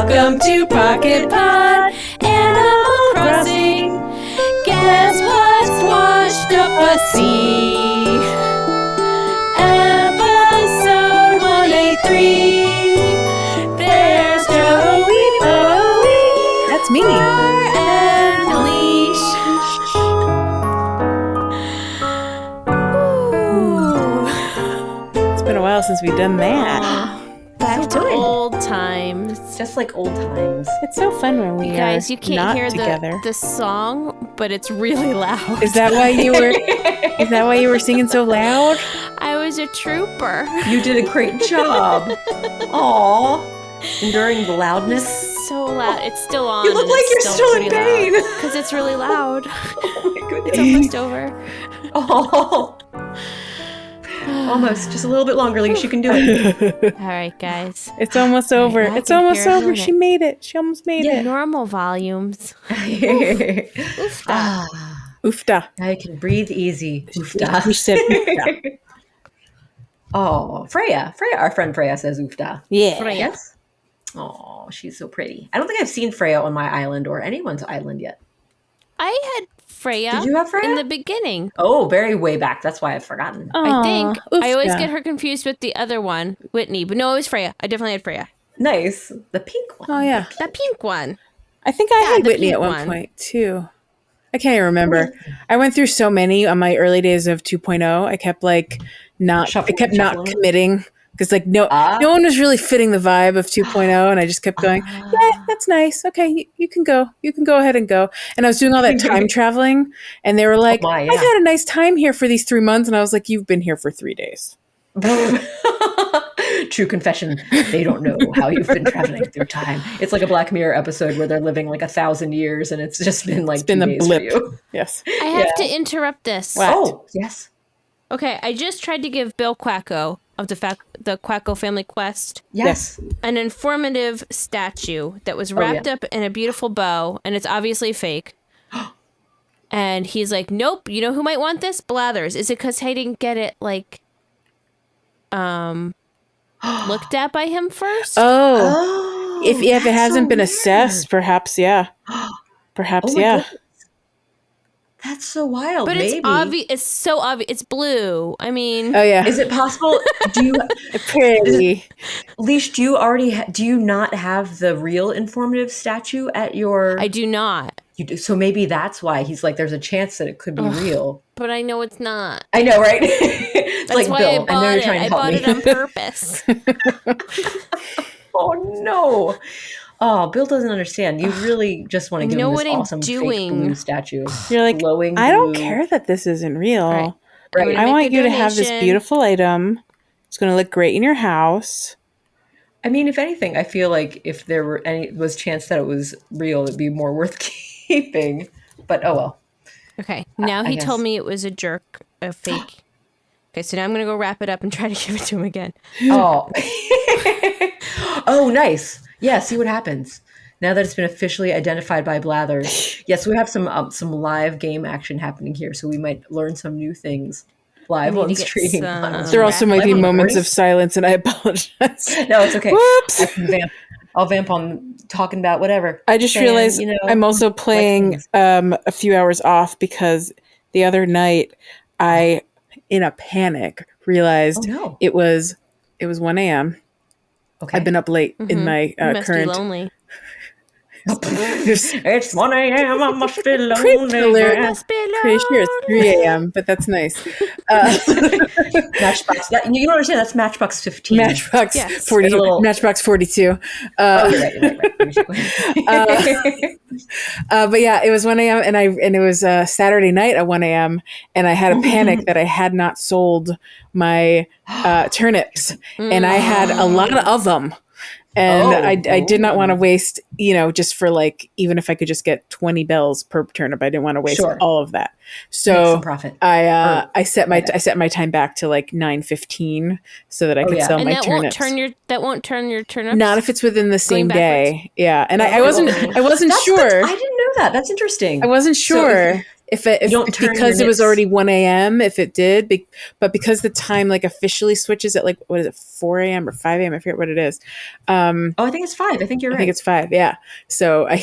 Welcome to Pocket Pod, Animal Crossing. Guess what's washed up a sea? Episode 183. There's Joey Bowie. That's me. And Leash. It's been a while since we've done that. Back to old times. Just like old times. It's so fun when we You guys, are you can't not hear together. the song, but it's really loud. Is that why you were? Is that why you were singing so loud? I was a trooper. You did a great job. Aww. Enduring the loudness. So loud. It's still on. You look like you're still in pain. Because it's really loud. Oh my goodness. It's almost over. Oh. Almost. Just a little bit longer, Leash. You can do it. All right, guys. It's almost over. I It's can almost hear it in a over. She minute. made it. She almost made it. Normal volumes. Oof. Oofta. Now you can breathe easy. We Oofda. said oofta. Oh, Freya. Our friend Freya says oofda. Yeah. Freya. Yes? Oh, she's so pretty. I don't think I've seen Freya on my island or anyone's island yet. I had Freya. Did you have Freya? In the beginning. Oh, very way back. That's why I've forgotten. I think. Aw, I always oofta. get her confused with the other one, Whitney. But no, it was Freya. I definitely had Freya. Nice. The pink one. Oh yeah. That pink one. I think I had the Whitney pink at one one. point too. I can't even remember. I went through so many on my early days of 2.0. I kept not Shuffling. committing because no one was really fitting the vibe of 2.0, and I just kept going. Yeah, that's nice. Okay, you can go. You can go ahead and go. And I was doing all that time traveling, and they were like, my, yeah. "I've had a nice time here for these 3 months," and I was like, "You've been here for 3 days." True confession. They don't know how you've been traveling through time. It's like a Black Mirror episode where they're living 1,000 years, and it's just been It's been 2 the days blip. for you. Yes. I have to interrupt this. Wow. Oh, yes. Okay, I just tried to give Bill Quacko of the Quacko Family Quest Yes. an informative statue that was wrapped up in a beautiful bow, and it's obviously fake. And he's like, nope, you know who might want this? Blathers. Is it because I didn't get it, looked at by him first? Oh. If it hasn't been assessed, perhaps, yeah. Perhaps, Oh my yeah. goodness. That's so wild. But Maybe. it's obvious. It's so obvious. It's blue. I mean, Oh, yeah. Is it possible? Do you, pretty? Leash? Do you already? Do you not have the real informative statue at your? I do not. You do, so maybe that's why he's like. There's a chance that it could be real. But I know it's not. I know, right? It's That's like why Bill. I bought know you're it. trying to I help bought me. it on purpose. Oh no! Oh, Bill doesn't understand. You really just want to give know him this what I'm awesome doing. fake blue statue. You're like, glowing I don't blue. care that this isn't real. Right. Right. I Make want a you to have this donation. beautiful item. It's going to look great in your house. I mean, if anything, I feel like if there was chance that it was real, it'd be more worth keeping. But oh well. Okay. Now I he guess. told me it was a jerk, a fake. Okay, so now I'm going to go wrap it up and try to give it to him again. Oh. Oh, nice. Yeah, see what happens. Now that it's been officially identified by Blathers. Yes, we have some live game action happening here, so we might learn some new things live We need on to get stream. some- There also might be Live on moments of voice. silence, and I apologize. No, it's okay. Whoops. I can vamp. I'll vamp on talking about whatever. I just Saying, realized you know, I'm also playing things. a few hours off because the other night I, in a panic, realized Oh, no. it was 1 a.m. Okay. I've been up late in my You must be current. lonely. It's 1 a.m. I must be lonely. Pretty Must be Pretty sure it's 3 lonely. a.m., but that's nice. Matchbox. You don't understand. That's Matchbox 15. Matchbox Yes. 40, It's a little- Matchbox 42. Oh, you're right. But yeah, it was 1 a.m. and it was Saturday night at 1 a.m. and I had a panic that I had not sold my turnips, and I had a lot of them. And Oh. I did not want to waste, just for even if I could just get 20 bells per turnip, I didn't want to waste Sure. all of that. Make So some profit. I set my time back to 9:15 so that I could yeah. sell And my that turnips. won't turn your turnips. Not if it's within the same day. backwards. Yeah, and I wasn't I sure. didn't know that. That's interesting. I wasn't So sure Because it was already 1 a.m. if it did, but because the time like officially switches at like, what is it, 4 a.m. or 5 a.m. I forget what it is. I think it's 5. I think you're right. I think it's 5. Yeah. So I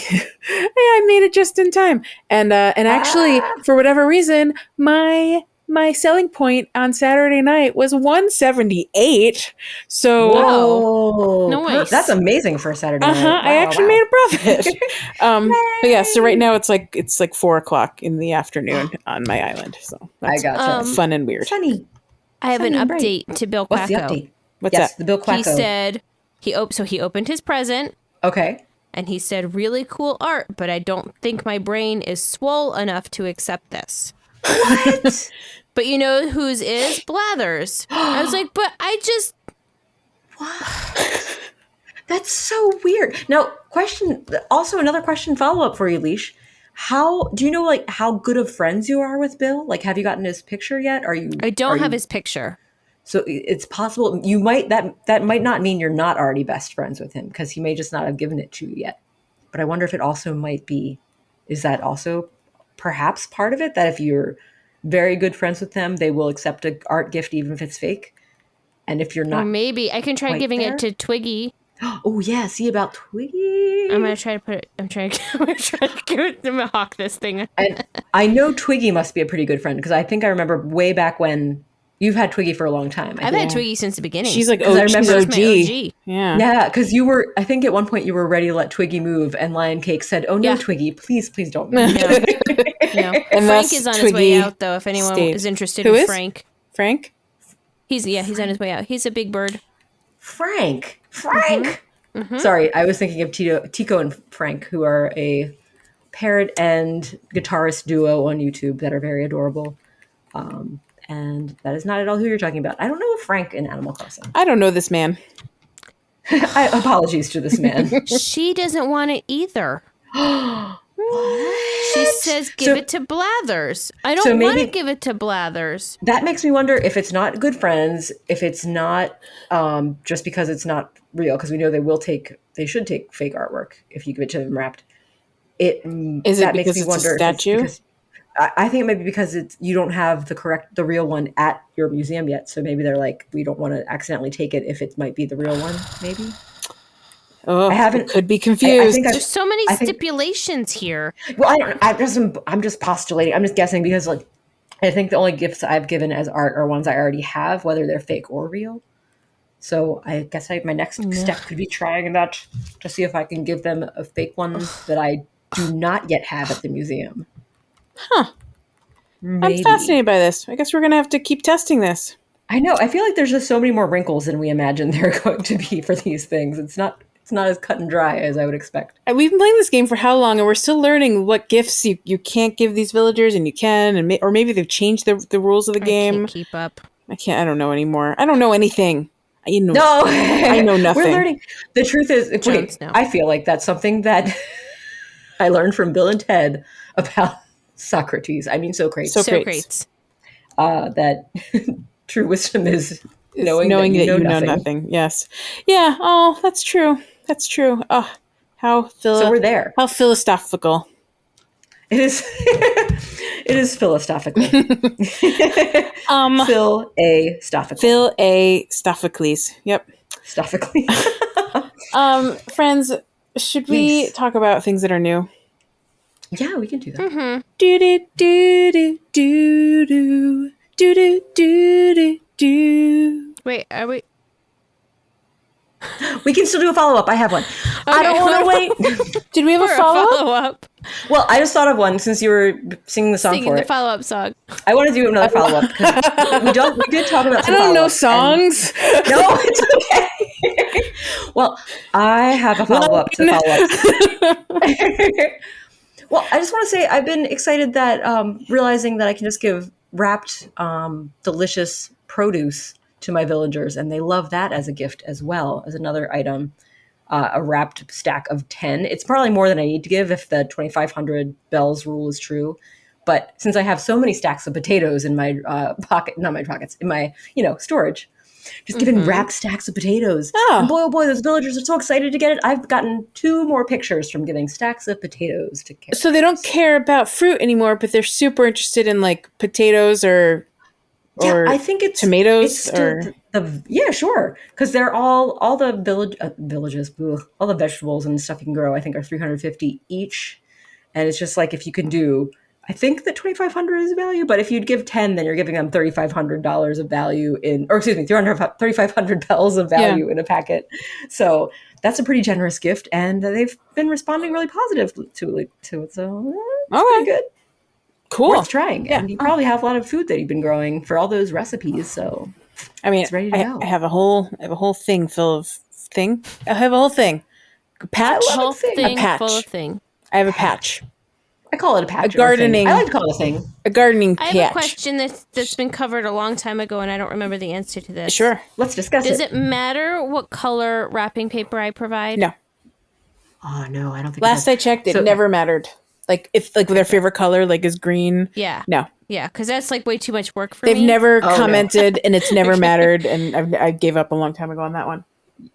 made it just in time. And actually for whatever reason, my selling point on Saturday night was 178. So whoa, Nice. That's amazing for a Saturday night. Wow, I actually made a profit. But yeah, so right now it's like 4:00 in the afternoon on my island. So that's I gotcha. fun and weird. Sunny. I have an Sunny, bright. update to Bill What's the Quacko. update? What's yes, that? the Bill Quacko. He said he opened his present. Okay. And he said, really cool art, but I don't think my brain is swole enough to accept this. What? But you know whose is? Blathers. I was like, but I just... What? That's so weird. Now, another question follow-up for you, Leash. Do you know like how good of friends you are with Bill? Like, have you gotten his picture yet? I don't have his picture. So it's possible you might, that might not mean you're not already best friends with him, because he may just not have given it to you yet. But I wonder if it also might be, is that also perhaps part of it, that if you're very good friends with them, they will accept an art gift even if it's fake? And if you're not, or maybe I can try giving it to Twiggy. Oh yeah, see about Twiggy. I'm gonna try to put it. I'm gonna give it. I'm gonna hawk this thing. And I know Twiggy must be a pretty good friend, because I think I remember way back when. You've had Twiggy for a long time. I've had Twiggy since the beginning. She's like, I remember OG. OG. Yeah, because you were. I think at one point you were ready to let Twiggy move, and Lion Cake said, "Oh no, Twiggy, please don't move." No. Frank is on his way out, though. If anyone is interested in Frank. Frank? He's on his way out. He's a big bird. Frank. Mm-hmm. Sorry, I was thinking of Tico and Frank, who are a parrot and guitarist duo on YouTube that are very adorable. And that is not at all who you're talking about. I don't know Frank in Animal Crossing. I don't know this man. Apologies to this man. She doesn't want it either. What? She says give it to Blathers. I don't want to give it to Blathers. That makes me wonder if it's not good friends, if it's not just because it's not real, because we know they should take fake artwork if you give it to them wrapped. That makes me wonder if it's a statue? I think it might be because you don't have the real one at your museum yet. So maybe they're like, we don't want to accidentally take it if it might be the real one, maybe. Oh, could be confused. There's so many stipulations here. Well, I'm just postulating. I'm just guessing, because like, I think the only gifts I've given as art are ones I already have, whether they're fake or real. So I guess my next step could be trying that to see if I can give them a fake one that I do not yet have at the museum. Huh. Maybe. I'm fascinated by this. I guess we're going to have to keep testing this. I know. I feel like there's just so many more wrinkles than we imagined there are going to be for these things. It's not as cut and dry as I would expect. And we've been playing this game for how long, and we're still learning what gifts you can't give these villagers and you can, or maybe they've changed the rules of the game. I can't keep up. I don't know anymore. I don't know anything. I know nothing. We're learning. The truth is, I feel like that's something that I learned from Bill and Ted about Socrates. I mean, Socrates. That true wisdom is knowing that you know nothing. Yes. Yeah. Oh, that's true. That's true. Oh, so we're there. How philosophical. It is. It is philosophical. Stophocles. Yep. Stophocles. Friends, should we talk about things that are new? Yeah, we can do that. Mm-hmm. Do do do do do do do do do do. Wait, are we? We can still do a follow-up. I have one. Okay, I don't want to wait. Did we have a follow-up? Well, I just thought of one since you were singing the song for it. The follow-up song. I want to do another follow-up because we did talk about some I don't know songs. No, it's okay. Well, I have a follow-up to follow-up. Well, I just want to say I've been excited that realizing that I can just give wrapped delicious produce to my villagers, and they love that as a gift as well as another item. A wrapped stack of 10. It's probably more than I need to give if the 2,500 bells rule is true. But since I have so many stacks of potatoes in my not my pockets, in my, storage, just given rack stacks of potatoes. Oh. And boy, oh boy, those villagers are so excited to get it. I've gotten 2 more pictures from giving stacks of potatoes to kids. So they don't care about fruit anymore, but they're super interested in like potatoes or I think it's tomatoes it's still yeah, sure, because they're all the villages, all the vegetables and stuff you can grow, I think, are 350 each, and it's just like, if you can do, I think that 2,500 is value, but if you'd give 10, then you're giving them $3,500 of value $3,500 of value in a packet. So that's a pretty generous gift, and they've been responding really positive to it. So it's pretty good. Cool. Worth trying. Yeah. And you probably have a lot of food that you've been growing for all those recipes. So I mean, it's ready to go. I have a whole thing full of thing. I have a whole thing. A patch. Whole thing a patch. full of thing. I have a patch. I call it a patch. A gardening. I like to call it a thing. A gardening I patch. have a question that's been covered a long time ago, and I don't remember the answer to this. Sure. Let's discuss it. Does it matter what color wrapping paper I provide? No. Oh, no, I don't think Last I checked, it never mattered. Like, if their favorite color is green. Yeah. No. Yeah, because that's like way too much work for They've me. never commented, and it's never mattered, and I gave up a long time ago on that one.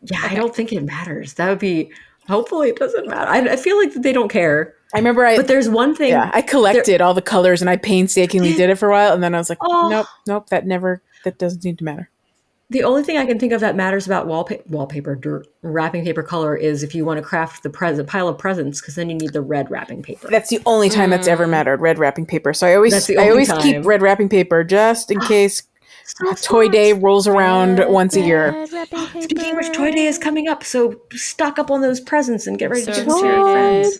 Yeah, I don't think it matters. That would be, hopefully it doesn't matter. I feel like they don't care. I remember but there's one thing. Yeah, I collected all the colors, and I painstakingly did it for a while, and then I was like, nope, that doesn't need to matter. The only thing I can think of that matters about wallpaper, wrapping paper color is if you want to craft the pile of presents, because then you need the red wrapping paper. That's the only time that's ever mattered, red wrapping paper. So I always keep red wrapping paper just in case Toy Day rolls around once a year. Speaking of which, Toy Day is coming up, so stock up on those presents and get ready to give them to your friends.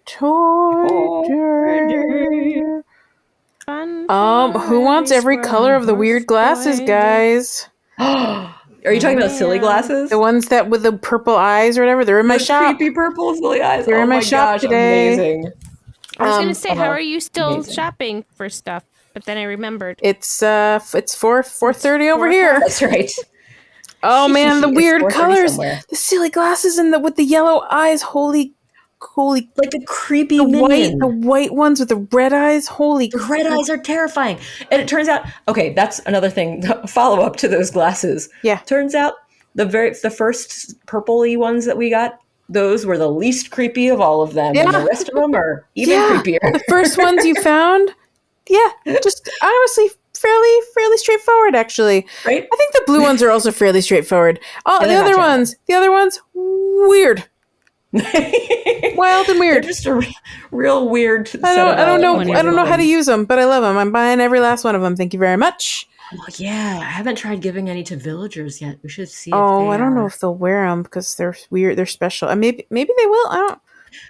Toy Day. Who wants every color of the weird glasses, guys? Are you talking about silly glasses? The ones that with the purple eyes or whatever? They're in my shop. Creepy purple silly eyes. They're in my shop today. Amazing. I was going to say, how are you still shopping for stuff? But then I remembered. It's 4:30 over here. That's right. Oh man, the weird colors. Somewhere. The silly glasses and with the yellow eyes. Holy like a creepy minion. The white ones with the red eyes. The red eyes are terrifying. And it turns out, okay, that's another thing. Follow up to those glasses. Yeah. Turns out the first purpley ones that we got, those were the least creepy of all of them. Yeah. And the rest of them are even creepier. The first ones you found, just honestly fairly straightforward, actually. Right? I think the blue ones are also fairly straightforward. The other ones, weird. Wild and weird. They're just a real weird set I don't know how to use them, but I love them. I'm buying every last one of them. Thank you very much. Well, yeah, I haven't tried giving any to villagers yet. We should see. I don't know if they'll wear them because they're weird. They're special. And maybe they will. I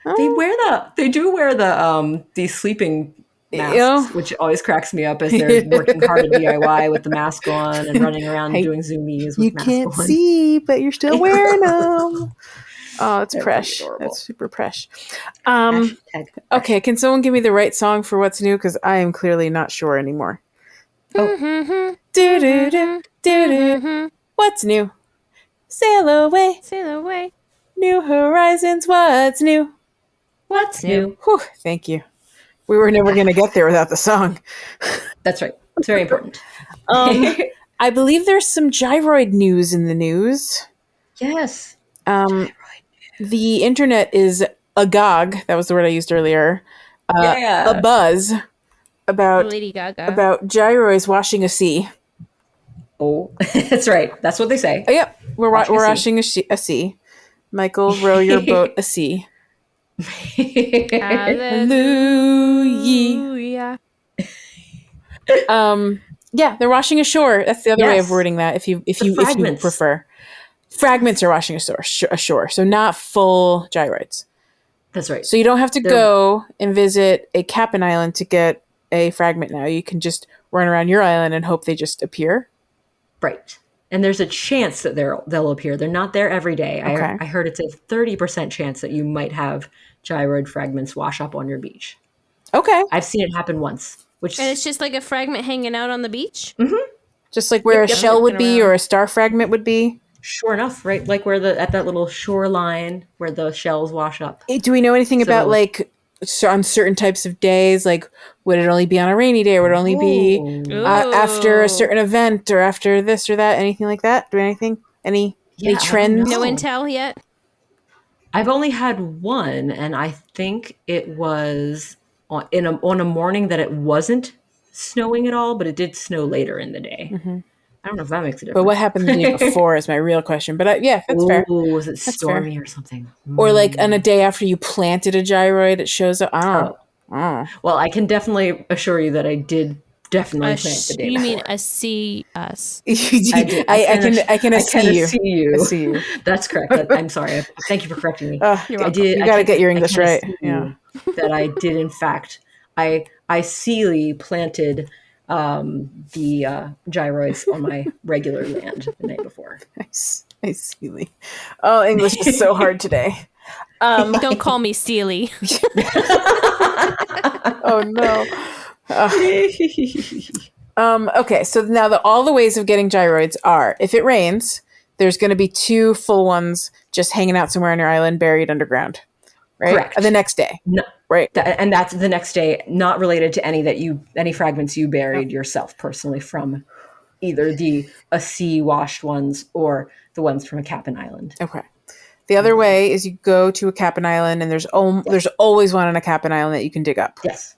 don't. They do wear the sleeping masks, which always cracks me up as they're working hard at DIY with the mask on and running around and doing zoomies with you mask can't on. see, but you're still wearing them. Oh, it's fresh. That's super fresh. Okay, can someone give me the right song for what's new? Because I am clearly not sure anymore. Oh. Do-do-do. What's new? Sail away. Sail away. New horizons. What's new? What's new? Whew, thank you. We were never going to get there without the song. That's right. It's very important. I believe there's some gyroid news in the news. Yes. The internet is agog. That was the word I used earlier. A buzz about Lady Gaga. About gyroids washing a sea. Oh, that's right. That's what they say. Yep, we're washing a sea. Michael, row your boat a sea. Hallelujah. They're washing ashore. That's the other way of wording that. If you prefer. Fragments are washing ashore, so not full gyroids. That's right. So you don't have to go and visit a Cap'n Island to get a fragment now. You can just run around your island and hope they just appear. Right. And there's a chance that they'll appear. They're not there every day. Okay. I heard it's a 30% chance that you might have gyroid fragments wash up on your beach. Okay. I've seen it happen once. And it's just like a fragment hanging out on the beach? Mm-hmm. Just like where a shell would be or a star fragment would be? Sure enough, right? Like at that little shoreline where the shells wash up. Do we know anything about like on certain types of days? Like, would it only be on a rainy day, or would it only be after a certain event, or after this or that? Anything like that? Any trends? No intel yet? I've only had one, and I think it was on a morning that it wasn't snowing at all, but it did snow later in the day. Mm-hmm. I don't know if that makes a difference. But what happened the day before is my real question. But yeah, that's fair. Was it stormy or something? Or like on a day after you planted a gyroid, it shows up. Well, I can definitely assure you that I did definitely plant the day You before. mean a see us? I can see you. I see you. That's correct. I'm sorry. Thank you for correcting me. You got to get your English right. Yeah. That I did, in fact, I seely planted the gyroids on my regular land the night before. Nice. I see. Oh, English is so hard today. Don't call me Steely. Oh no. Okay, so now all the ways of getting gyroids are: if it rains, there's going to be 2 full ones just hanging out somewhere on your island, buried underground. Right. Correct. The next day. No, right. And that's the next day, not related to any fragments you buried yourself personally from either the sea washed ones or the ones from a Cap'n Island. Okay. The other way is you go to a Cap'n Island, and there's always one on a Cap'n Island that you can dig up. Yes.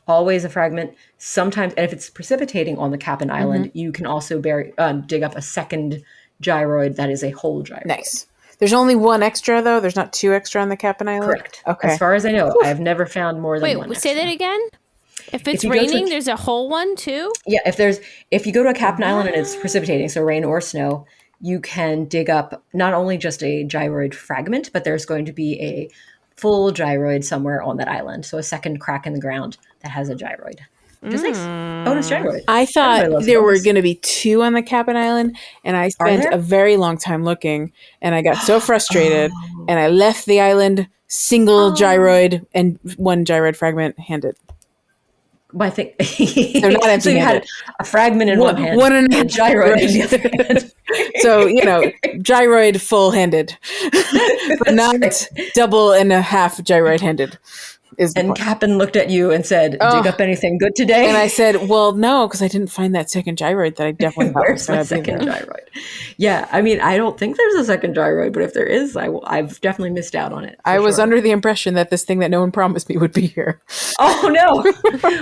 Always a fragment. Sometimes, and if it's precipitating on the Cap'n Island, you can also dig up a second gyroid that is a whole gyroid. Nice. There's only 1 extra, though? There's not 2 extra on the Cap'n Island? Correct. Okay. As far as I know, I've never found more than 1 Wait, say extra. that again? If it's raining, there's a whole one, too? Yeah, if you go to a Cap'n Island and it's precipitating, so rain or snow, you can dig up not only just a gyroid fragment, but there's going to be a full gyroid somewhere on that island. So a second crack in the ground that has a gyroid. Which is nice. Bonus gyroid. I thought there were going to be 2 on the Cap'n Island, and I spent a very long time looking, and I got so frustrated, and I left the island single gyroid and 1 gyroid fragment handed. Well, I think they're not empty. So you had a fragment in one hand, one and a gyroid in the other hand. So gyroid full handed, but not double and a half gyroid handed. And Cap'n looked at you and said, "Dig up anything good today?" And I said, "Well, no, because I didn't find that second gyroid that I definitely thought Where's my second gyroid?" Yeah, I mean, I don't think there's a second gyroid, but if there is, I've definitely missed out on it. I was under the impression that this thing that no one promised me would be here. Oh no!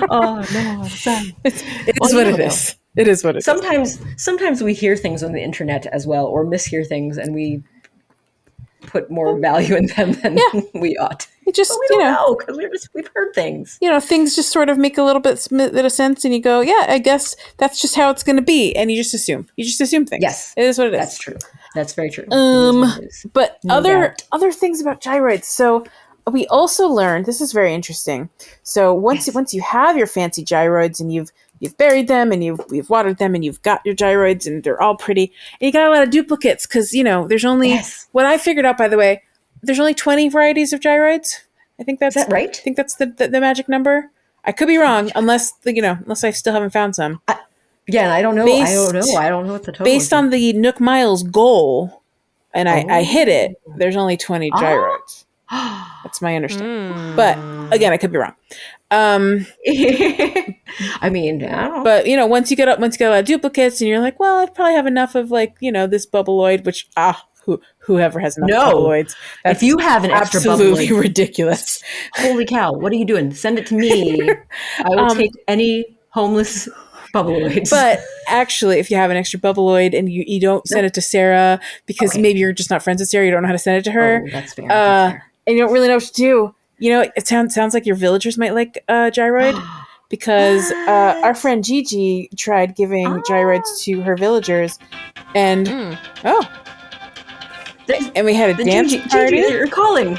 Oh no! I'm sad. It is what it is. It is what it is. Sometimes we hear things on the internet as well, or mishear things, and we put more value in them than we ought. It just, but we don't know because we've heard things. Things just sort of make a little bit of sense, and you go, "Yeah, I guess that's just how it's going to be," and you just assume. You just assume things. Yes, it is what it is. That's true. That's very true. But other things about gyroids. So we also learned, this is very interesting. So once you have your fancy gyroids and you've buried them and you've watered them and you've got your gyroids and they're all pretty, and you got a lot of duplicates because there's only what I figured out, by the way. There's only 20 varieties of gyroids. I think that's Is that right? I think that's the magic number. I could be wrong, unless I still haven't found some. I don't know. I don't know what the total based is. on the Nook Miles goal, and I hit it. There's only 20 gyroids. That's my understanding. But again, I could be wrong. I mean, I don't know. But once you get a lot of duplicates, and you're like, well, I probably have enough of this bubbleoid, which whoever has enough bubbleoids. If you have an extra absolutely bubbleoid, ridiculous. Holy cow! What are you doing? Send it to me. I will take any homeless bubbleoids. But actually, if you have an extra bubbleoid and you don't send it to Sarah because maybe you're just not friends with Sarah, you don't know how to send it to her. Oh, that's fair. That's fair. And you don't really know what to do. It sounds like your villagers might like gyroid because our friend Gigi tried giving gyroids to her villagers, and and we had a dance party. Gigi, you're calling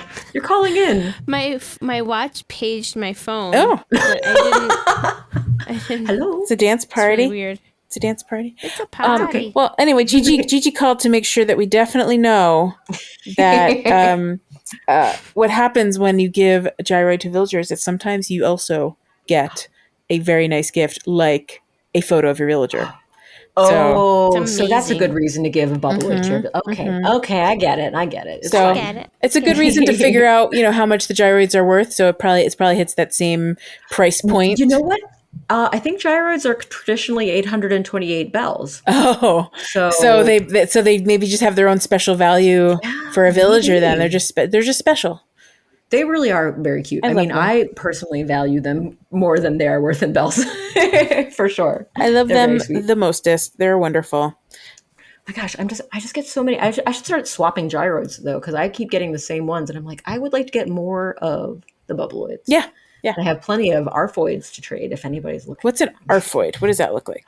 in. My watch paged my phone. Oh, but I didn't. Hello. It's a dance party. It's really weird. It's a dance party. It's a party. Okay. Well, anyway, Gigi called to make sure that we definitely know that what happens when you give a gyroid to villagers is sometimes you also get a very nice gift, like a photo of your villager. Oh, It's so that's a good amazing. reason to give a bubbler to your. Okay, I get it. It's So fine. it's a good reason to figure out, how much the gyroids are worth. So it probably hits that same price point. You know what? I think gyroids are traditionally 828 bells. Oh, so they maybe just have their own special value for a villager. Maybe. Then they're just special. They really are very cute. I mean, love them. I personally value them more than they are worth in bells, for sure. I love They're them very sweet. the mostest. They're wonderful. My gosh, I just get so many. I should start swapping gyroids though, because I keep getting the same ones, and I'm like, I would like to get more of the bubbleoids. Yeah. I have plenty of arphoids to trade if anybody's looking. What's an arphoid? What does that look like?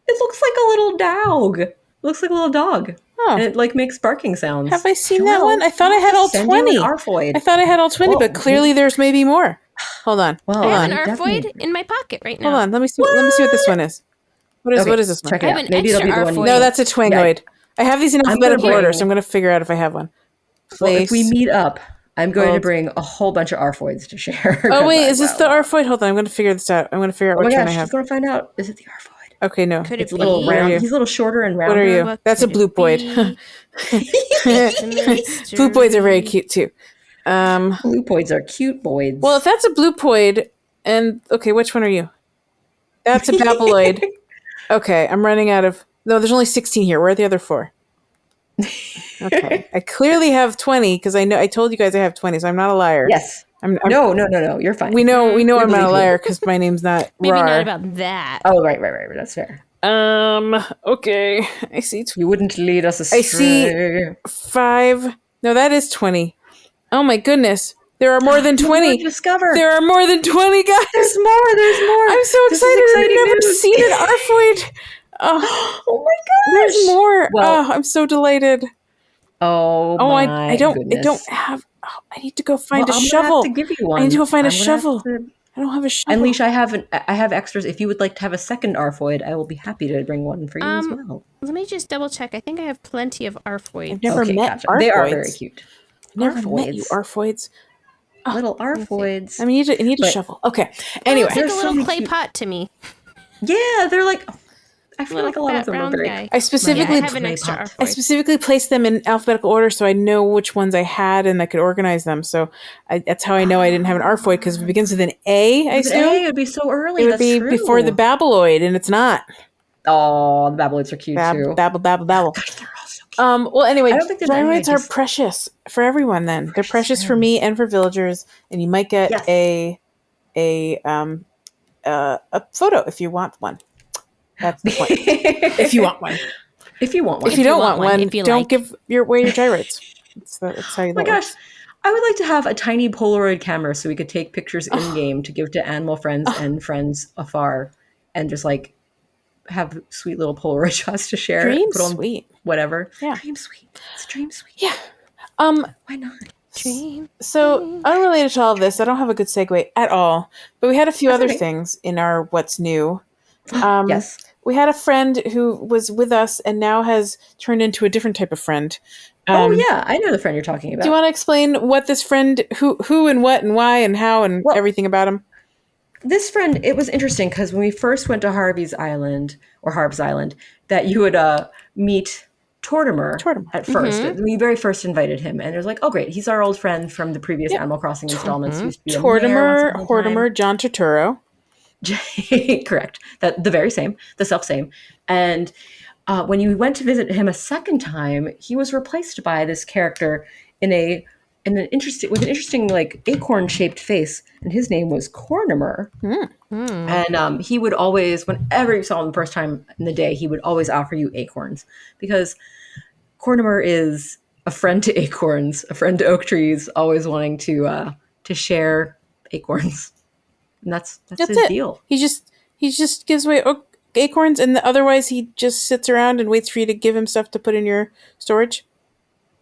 It looks like a little dog. It looks like a little dog. Oh. And it like makes barking sounds. Have I seen that one? I thought I had all 20. Arphoid. I thought I had all 20, but clearly there's maybe more. Hold on. Well, I have hold an on. arphoid in my pocket right now. Hold on. Let me see what this one is. What Okay, is this one? check it I have out. an Maybe it'll be the extra one. arphoid. No, that's a twangoid. I have these in alphabetical bring- order, so I'm going to figure out if I have one. Well, if we Place. meet up, I'm going to Hold. bring a whole bunch of arphoids to share. Oh, wait. Is this the arphoid? Hold on. I'm going to figure this out. I'm going to figure out Oh my which one I gosh, have. she's going to find out. Is it the arphoid? Okay, no. Could it It's a little be? Where are round. you? He's a little shorter and rounder. What are you? What That's a could it bloopoid. be? Bloopoids are very cute, too. Bloopoids are cute boys. Well, if that's a bloopoid, and... Okay, which one are you? That's a babbloid. Okay, I'm running out of... No, there's only 16 here. Where are the other 4? Okay. I clearly have 20, because I told you guys I have 20, so I'm not a liar. yes. No. You're fine. We know I'm not a believe you. liar, because my name's not Maybe Rar. not about that. Oh, right. That's fair. Okay. I see You wouldn't lead us astray. I see 5. No, that is 20. Oh my goodness. There are more than 20. Discover. There are more than 20, guys. There's more. I'm so This is excited. I've exciting never news. seen an arphoid. Oh, Oh my gosh. there's more. Well- Oh, I'm so delighted. Oh, Oh, my I don't goodness. have. Oh, I need to go find Well, a I'm gonna shovel. have to give you one. I need to go find a I'm gonna have shovel. to- I don't have a shovel. And Leash, I have extras. If you would like to have a second arphoid, I will be happy to bring one for you as well. Let me just double check. I think I have plenty of arphoids. I've never met gotcha. arphoids. They are very cute. I've never met you Arphoids. arphoids. Little arphoids. I mean, you need a But- shovel. Okay. Anyway, It's like a They're so little clay cute. pot to me. Yeah, they're like. I feel Little like a lot of fat them are round very. guy. I specifically I have an extra pot. I arphoid. specifically placed them in alphabetical order so I know which ones I had and I could organize them. So that's how I know I didn't have an arphoid, because if it begins with an A, I With an assume A, it would be so early. it would That's be true. before the babbloid, and it's not. Oh, the babbloids are cute too. Babble. They're all so cute. Well, anyway, I don't think there's any gyroids are ideas. precious for everyone. Then they're precious for me and for villagers, and you might get Yes. a photo if you want one. That's the point. If you want one. If you want one. If you don't want one, if you don't like. give away your gyroids. That's how you. Oh my gosh. I would like to have a tiny Polaroid camera so we could take pictures in game to give to animal friends and friends afar, and just like have sweet little Polaroid shots to share. Dream put on sweet. whatever. Yeah. Dream sweet. It's dream sweet. Yeah. Why not? Dream. So unrelated to all of this, I don't have a good segue at all. But we had a few That's other okay. things in our what's new. Yes. We had a friend who was with us and now has turned into a different type of friend. Oh yeah, I know the friend you're talking about. Do you want to explain what this friend, who and what and why and how and everything about him? This friend, it was interesting because when we first went to Harvey's Island or Harb's Island, that you would meet Tortimer at first. We very first invited him, and it was like, oh great, he's our old friend from the previous Animal Crossing installments. He used to be a mayor once upon a time. Hortimer, John Turturro. Correct. The very same, the self same. And when you went to visit him a second time, he was replaced by this character with an interesting like acorn shaped face, and his name was Cornimer. And he would always, whenever you saw him the first time in the day, he would always offer you acorns, because Cornimer is a friend to acorns, a friend to oak trees, always wanting to share acorns. And that's his it. deal. He just gives away acorns, and otherwise he just sits around and waits for you to give him stuff to put in your storage.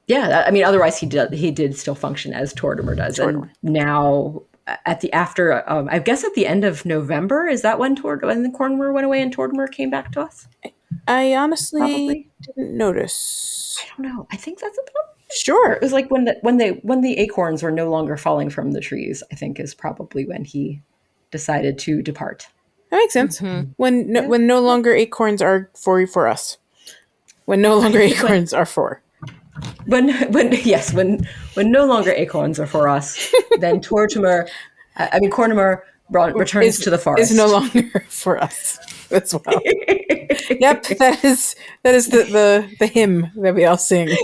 Yeah, I mean, otherwise he did still function as Tortimer does. Tortimer. And now I guess at the end of November, is that when the Cornimer went away and Tortimer came back to us? I honestly Probably. didn't notice. I don't know. I think that's about. Sure. It was like when the acorns were no longer falling from the trees, I think is probably when he decided to depart. That makes sense. When no longer acorns are for us. When no longer acorns are for. When no longer acorns are for us, then Cornimer returns to the forest. Is no longer for us as well. Yep, that is the hymn that we all sing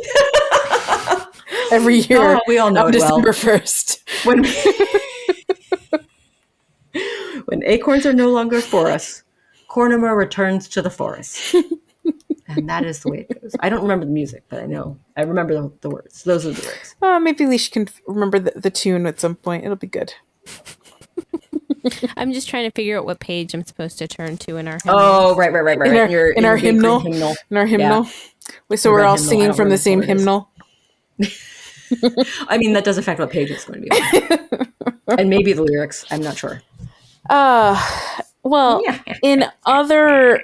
every year. Oh, we all know on it December well. 1st. When acorns are no longer for us, Cornimer returns to the forest. And that is the way it goes. I don't remember the music, but I remember the words. Those are the words. Maybe Leash can remember the tune at some point. It'll be good. I'm just trying to figure out what page I'm supposed to turn to in our hymnal. Oh, right. In our hymnal. In our hymnal. Yeah. So we're all singing from the same hymnal. I mean, that does affect what page it's going to be on. And maybe the lyrics. I'm not sure. Well, in other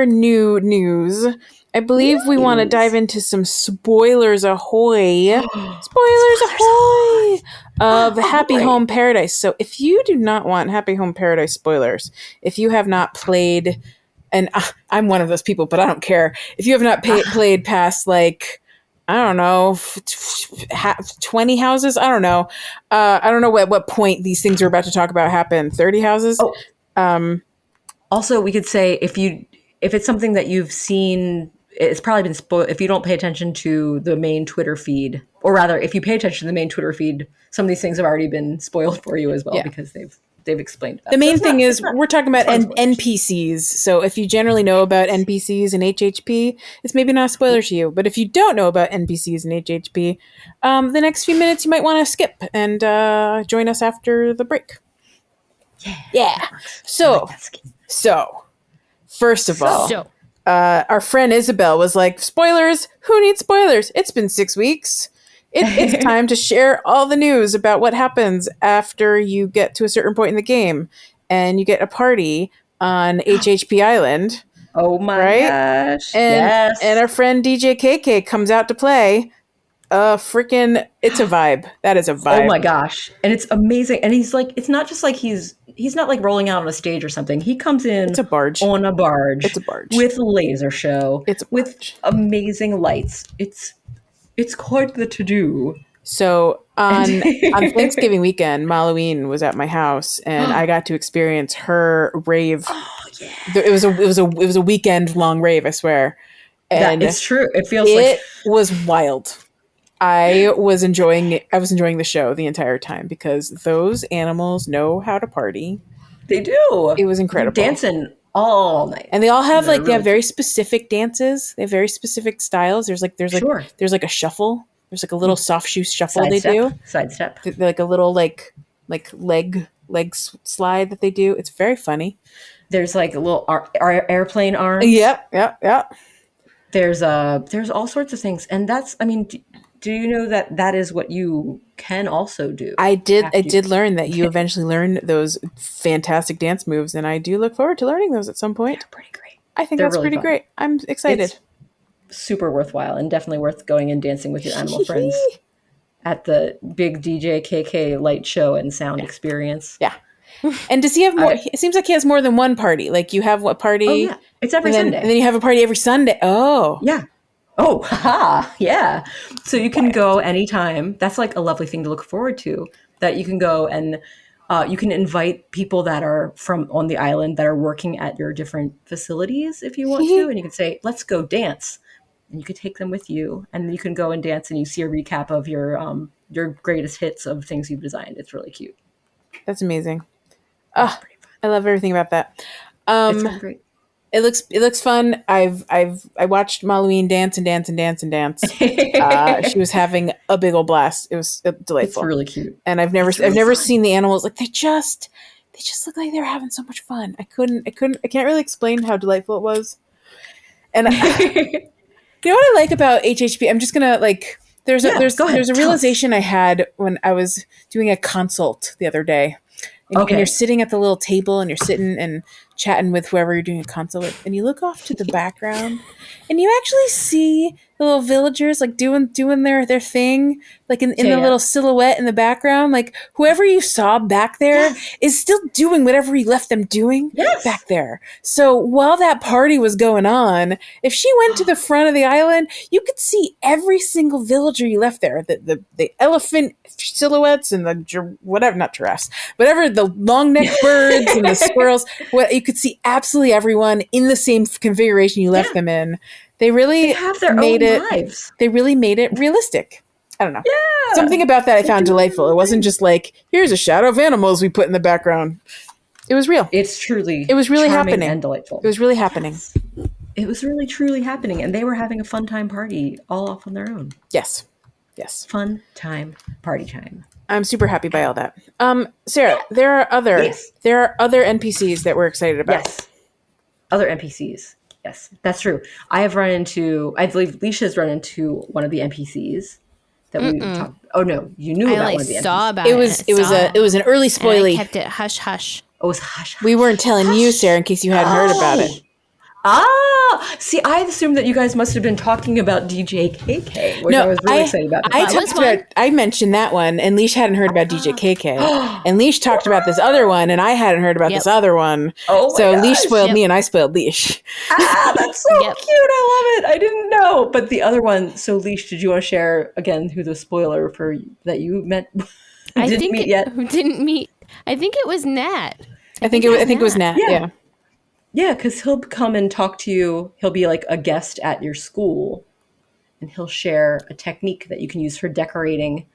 new news, I believe we want to dive into some spoilers ahoy. Spoilers ahoy of Happy Home Paradise. So if you do not want Happy Home Paradise spoilers, if you have not played, and I'm one of those people, but I don't care. If you have not played past like, I don't know, 20 houses. I don't know. I don't know at what point these things we're about to talk about happen. 30 houses. Also, we could say if it's something that you've seen, it's probably been spoiled. If you don't pay attention to the main Twitter feed, or rather, if you pay attention to the main Twitter feed, some of these things have already been spoiled for you as well because they've explained that. The main thing is we're talking about NPCs. So if you generally know about NPCs and HHP, it's maybe not a spoiler to you. But if you don't know about NPCs and HHP, the next few minutes you might want to skip and join us after the break. Yeah. So first of all, our friend Isabel was like, spoilers? Who needs spoilers? It's been 6 weeks. It's time to share all the news about what happens after you get to a certain point in the game and you get a party on HHP Island. Oh my gosh. And our friend DJ KK comes out to play. It's a vibe. That is a vibe. Oh my gosh. And it's amazing. And he's like, it's not just like he's not like rolling out on a stage or something. He comes in It's a barge. On a barge. It's a barge. With a laser show. With amazing lights. It's quite the to-do. So on Thanksgiving weekend, Halloween was at my house and I got to experience her rave. Oh yeah. It was a weekend long rave, I swear. And it's true. It feels it was wild. I was enjoying the show the entire time because those animals know how to party. They do. It was incredible. Dancing all night. And they all have they have very specific dances. They have very specific styles. There's like a shuffle. There's like a little soft shoe shuffle Sidestep. They're like a little like leg slide that they do. It's very funny. There's like a little airplane arms. Yep. There's all sorts of things. And that's, I mean, do you know that is what you can also do? I did learn that you eventually learn those fantastic dance moves, and I do look forward to learning those at some point. They're pretty great. I think that's really pretty great. I'm excited. It's super worthwhile and definitely worth going and dancing with your animal friends at the big DJ KK light show and sound experience. Yeah. And does he have more? It seems like he has more than one party. Like you have a party. Oh, yeah. It's every Sunday. And then you have a party every Sunday. Oh. Yeah. Oh, haha. Yeah. So you can go anytime. That's like a lovely thing to look forward to, that you can go and you can invite people that are from on the island that are working at your different facilities if you want to. And you can say, let's go dance. And you could take them with you. And you can go and dance and you see a recap of your greatest hits of things you've designed. It's really cute. That's amazing. Oh, I love everything about that. It's really great. It looks fun. I watched Halloween dance. She was having a big old blast. It was delightful. It's really cute. And I've never seen the animals like they just look like they were having so much fun. I can't really explain how delightful it was. And you know what I like about HHP? I'm just gonna there's a realization I had when I was doing a consult the other day. And you're sitting at the little table and you're sitting and chatting with whoever you're doing a consult with, and you look off to the background and you actually see the little villagers like doing their thing, like in the little silhouette in the background. Like whoever you saw back there is still doing whatever you left them doing back there. So while that party was going on, if she went to the front of the island, you could see every single villager you left there. The elephant silhouettes and the whatever, not giraffes, whatever, the long necked birds and the squirrels. You could see absolutely everyone in the same configuration you left them in. They have their own lives. They really made it realistic. I don't know. Yeah. Something about that I found delightful. It wasn't just like, here's a shadow of animals we put in the background. It was real. It was really happening and delightful. It was really happening. Yes. It was really truly happening, and they were having a fun time party all off on their own. Yes. Fun time, party time. I'm super happy by all that. Sarah, there are other NPCs that we're excited about. Yes. Other NPCs. Yes, that's true. I believe Leisha has run into one of the NPCs that we talked. Oh no, you knew about one of the NPCs. Saw about it was an early spoilie. I kept it hush hush. Oh, it was hush hush. We weren't telling you, Sarah, in case you hadn't heard about it. See, I assumed that you guys must have been talking about DJ KK, which I was really excited about. I mentioned that one, and Leash hadn't heard about DJ KK. And Leash talked about this other one, and I hadn't heard about this other one. Oh, so Leash spoiled me, and I spoiled Leash. That's so cute. I love it. I didn't know. But the other one, so Leash, did you want to share again who the spoiler for that you met? Didn't meet. I think it was Nat. I think it was Nat. Yeah. Yeah, because he'll come and talk to you. He'll be like a guest at your school, and he'll share a technique that you can use for decorating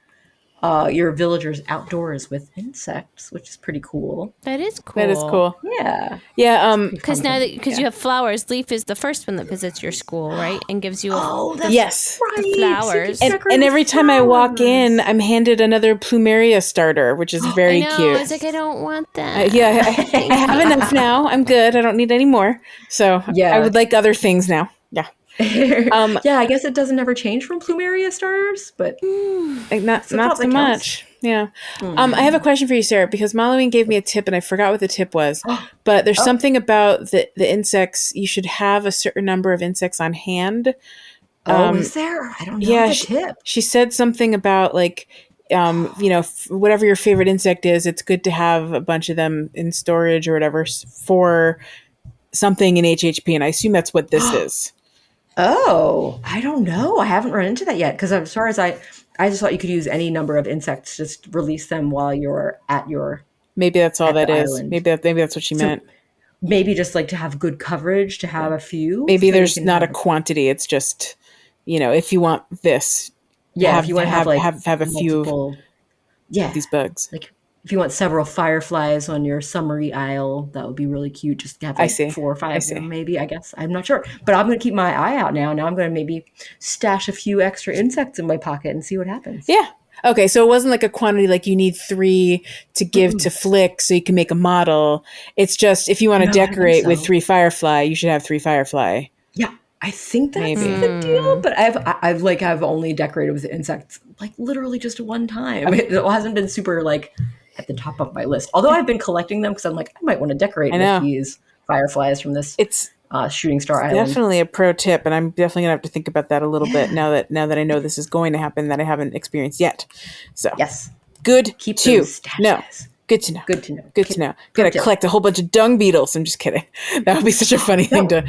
your villagers outdoors with insects, which is pretty cool. That is cool. Yeah. Yeah. Because you have flowers, Leaf is the first one that visits your school, right? And gives you yes, right. The flowers. And every time I walk in, I'm handed another plumeria starter, which is very cute. I was like, I don't want that. I have enough now. I'm good. I don't need any more. So I would like other things now. Yeah. I guess it doesn't ever change from plumeria starters, but not so much. Yeah. I have a question for you, Sarah, because Maureen gave me a tip and I forgot what the tip was. But there's something about the insects. You should have a certain number of insects on hand. Is there? I don't know the tip. She said something about like, whatever your favorite insect is, it's good to have a bunch of them in storage or whatever for something in HHP. And I assume that's what this is. Oh, I don't know. I haven't run into that yet because as far as I just thought you could use any number of insects, just release them while you're at your. Maybe that's all that is. Maybe that's what she meant. Maybe just like to have good coverage, to have a few. Maybe there's not a quantity. It's just, if you want this. Yeah, if you want to have a few of these bugs. Like if you want several fireflies on your summery isle, that would be really cute. Just to have 4 or 5 of them, maybe, I guess. I'm not sure. But I'm going to keep my eye out now. Now I'm going to maybe stash a few extra insects in my pocket and see what happens. Yeah. Okay, so it wasn't like a quantity like you need 3 to give to Flick so you can make a model. It's just if you want to decorate with 3 firefly, you should have 3 firefly. Yeah. I think that's the deal, but I've only decorated with insects like literally just one time. It hasn't been super like at the top of my list. Although I've been collecting them because I'm like I might want to decorate with these fireflies from this shooting star island. Definitely a pro tip, and I'm definitely gonna have to think about that a little bit now that I know this is going to happen that I haven't experienced yet. So yes, good Keep to know. Good to know. Good to know. Good to know. Gotta collect a whole bunch of dung beetles. I'm just kidding. That would be such a funny thing to.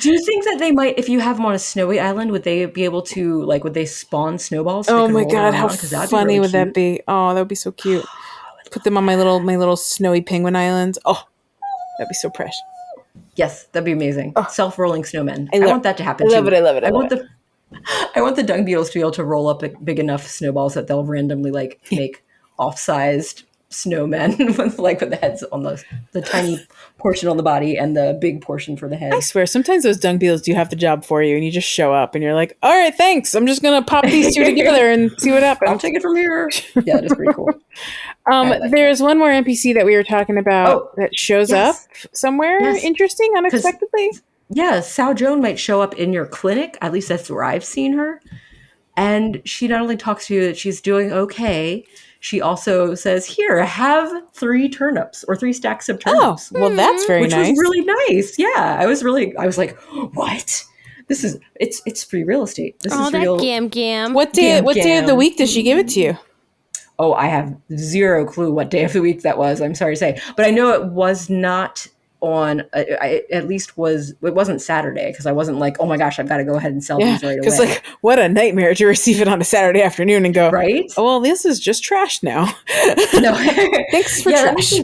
Do you think that they might, if you have them on a snowy island, would they be able to, would they spawn snowballs? So my God, how funny would that be? Oh, that would be so cute. Put them on my little snowy penguin islands. Oh, that'd be so precious. Yes, that'd be amazing. Self-rolling snowmen. I want that to happen too. I love it. I want the dung beetles to be able to roll up big enough snowballs that they'll randomly make off-sized snowmen with the heads on the tiny portion on the body and the big portion for the head. I swear, sometimes those dung beetles do have the job for you and you just show up and you're like, all right, thanks. I'm just going to pop these 2 together and see what happens. I'll take it from here. Yeah, that's pretty cool. There's one more NPC that we were talking about that shows up somewhere interesting, unexpectedly. Yeah, Sao Joan might show up in your clinic. At least that's where I've seen her. And she not only talks to you that she's doing okay, she also says, here, have 3 turnips or 3 stacks of turnips. Oh, well, that's very nice. Which was really nice. Yeah, I was like, what? it's free real estate. This Oh, is that real. gam. What day of the week did she give it to you? Oh, I have zero clue what day of the week that was. I'm sorry to say, but I know it was not on. It wasn't Saturday because I wasn't like, oh my gosh, I've got to go ahead and sell these right away. Because like, what a nightmare to receive it on a Saturday afternoon and go, right? Oh well, this is just trash now. No, thanks for trash.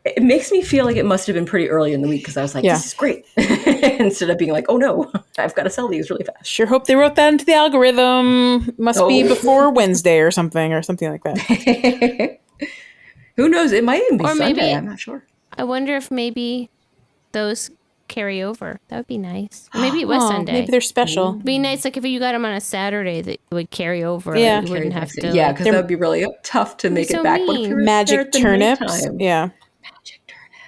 It makes me feel like it must have been pretty early in the week because I was like, this is great. Instead of being like, oh no, I've got to sell these really fast. Sure hope they wrote that into the algorithm. Must be before Wednesday or something like that. Who knows? It might even be Or Sunday. maybe- I'm not sure. I wonder if maybe those carry over. That would be nice. Or maybe it was Sunday. Maybe they're special. It'd be nice, like if you got them on a Saturday, that it would carry over. Yeah. Like, you wouldn't have to. Yeah, like- because that would be really tough to make so it back. What if mean. you were there Magic at the turnips. nighttime? Yeah.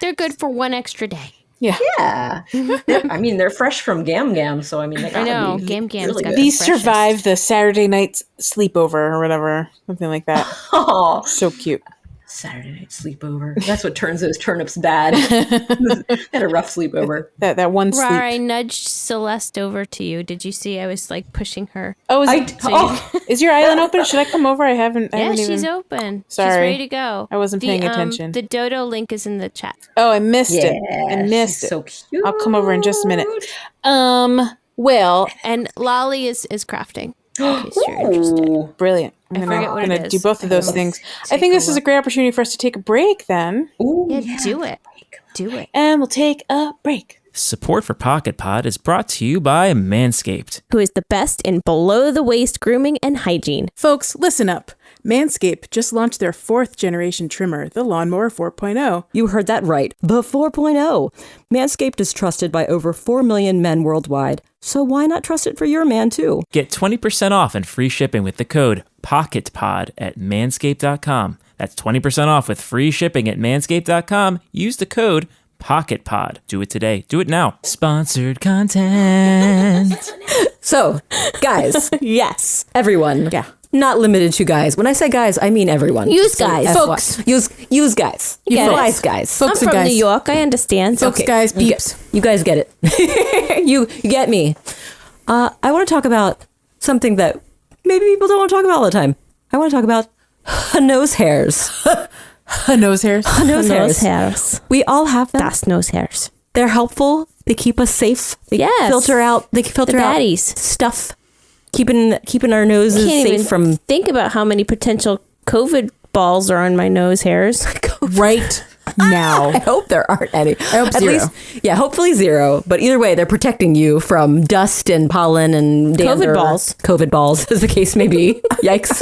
they're good for one extra day. Yeah. Yeah. I mean, they're fresh from Gam, so I mean, they gotta know. be Gam Gam's really got good. These freshest. survive the Saturday night sleepover or whatever. Something like that. Oh, So cute. Saturday night sleepover. That's what turns those turnips bad. Had a rough sleepover. That one sleep. Rar, I nudged Celeste over to you. Did you see? I was like pushing her. Oh, Oh, is your island open? Should I come over? I haven't Yeah, even... she's open. She's Sorry. ready to go. I wasn't paying attention. The dodo link is in the chat. Oh, I missed it. I yeah, missed she's it. so cute. I'll come over in just a minute. Well, And Lolly is crafting. In case you're interested. Ooh. brilliant. I'm forget what it gonna do is. both of those things. I think this is a great opportunity for us to take a break then. Ooh, Yeah, do it. Do it. And we'll take a break. Support for Pocket Pod is brought to you by Manscaped. Who is the best in below the waist grooming and hygiene? Folks, listen up. Manscaped just launched their 4th generation trimmer, the Lawnmower 4.0. You heard that right. The 4.0. Manscaped is trusted by over 4 million men worldwide. So why not trust it for your man too? Get 20% off and free shipping with the code POCKETPOD at manscaped.com. That's 20% off with free shipping at manscaped.com. Use the code POCKETPOD. Do it today. Do it now. Sponsored content. So, guys, Yes. everyone. Yeah. Not limited to guys. When I say guys, I mean everyone. Use So guys. FY. Folks. Use guys. You get it. Wise guys. Folks I'm and from guys. New York. I understand. Folks, Okay. guys, You peeps. You guys get it. you get me. I want to talk about something that maybe people don't want to talk about all the time. I want to talk about nose hairs. Nose hairs. Nose hairs. hairs. We all have them. Das nose hairs. They're helpful. They keep us safe. They Yes. filter out. They filter The out baddies. stuff. Keeping our noses Can't even safe from. think about how many potential COVID balls are on my nose hairs. Right now. I hope there aren't any. I hope zero. Yeah, hopefully zero. But either way, they're protecting you from dust and pollen and dander. balls. COVID balls, as the case may be. Yikes.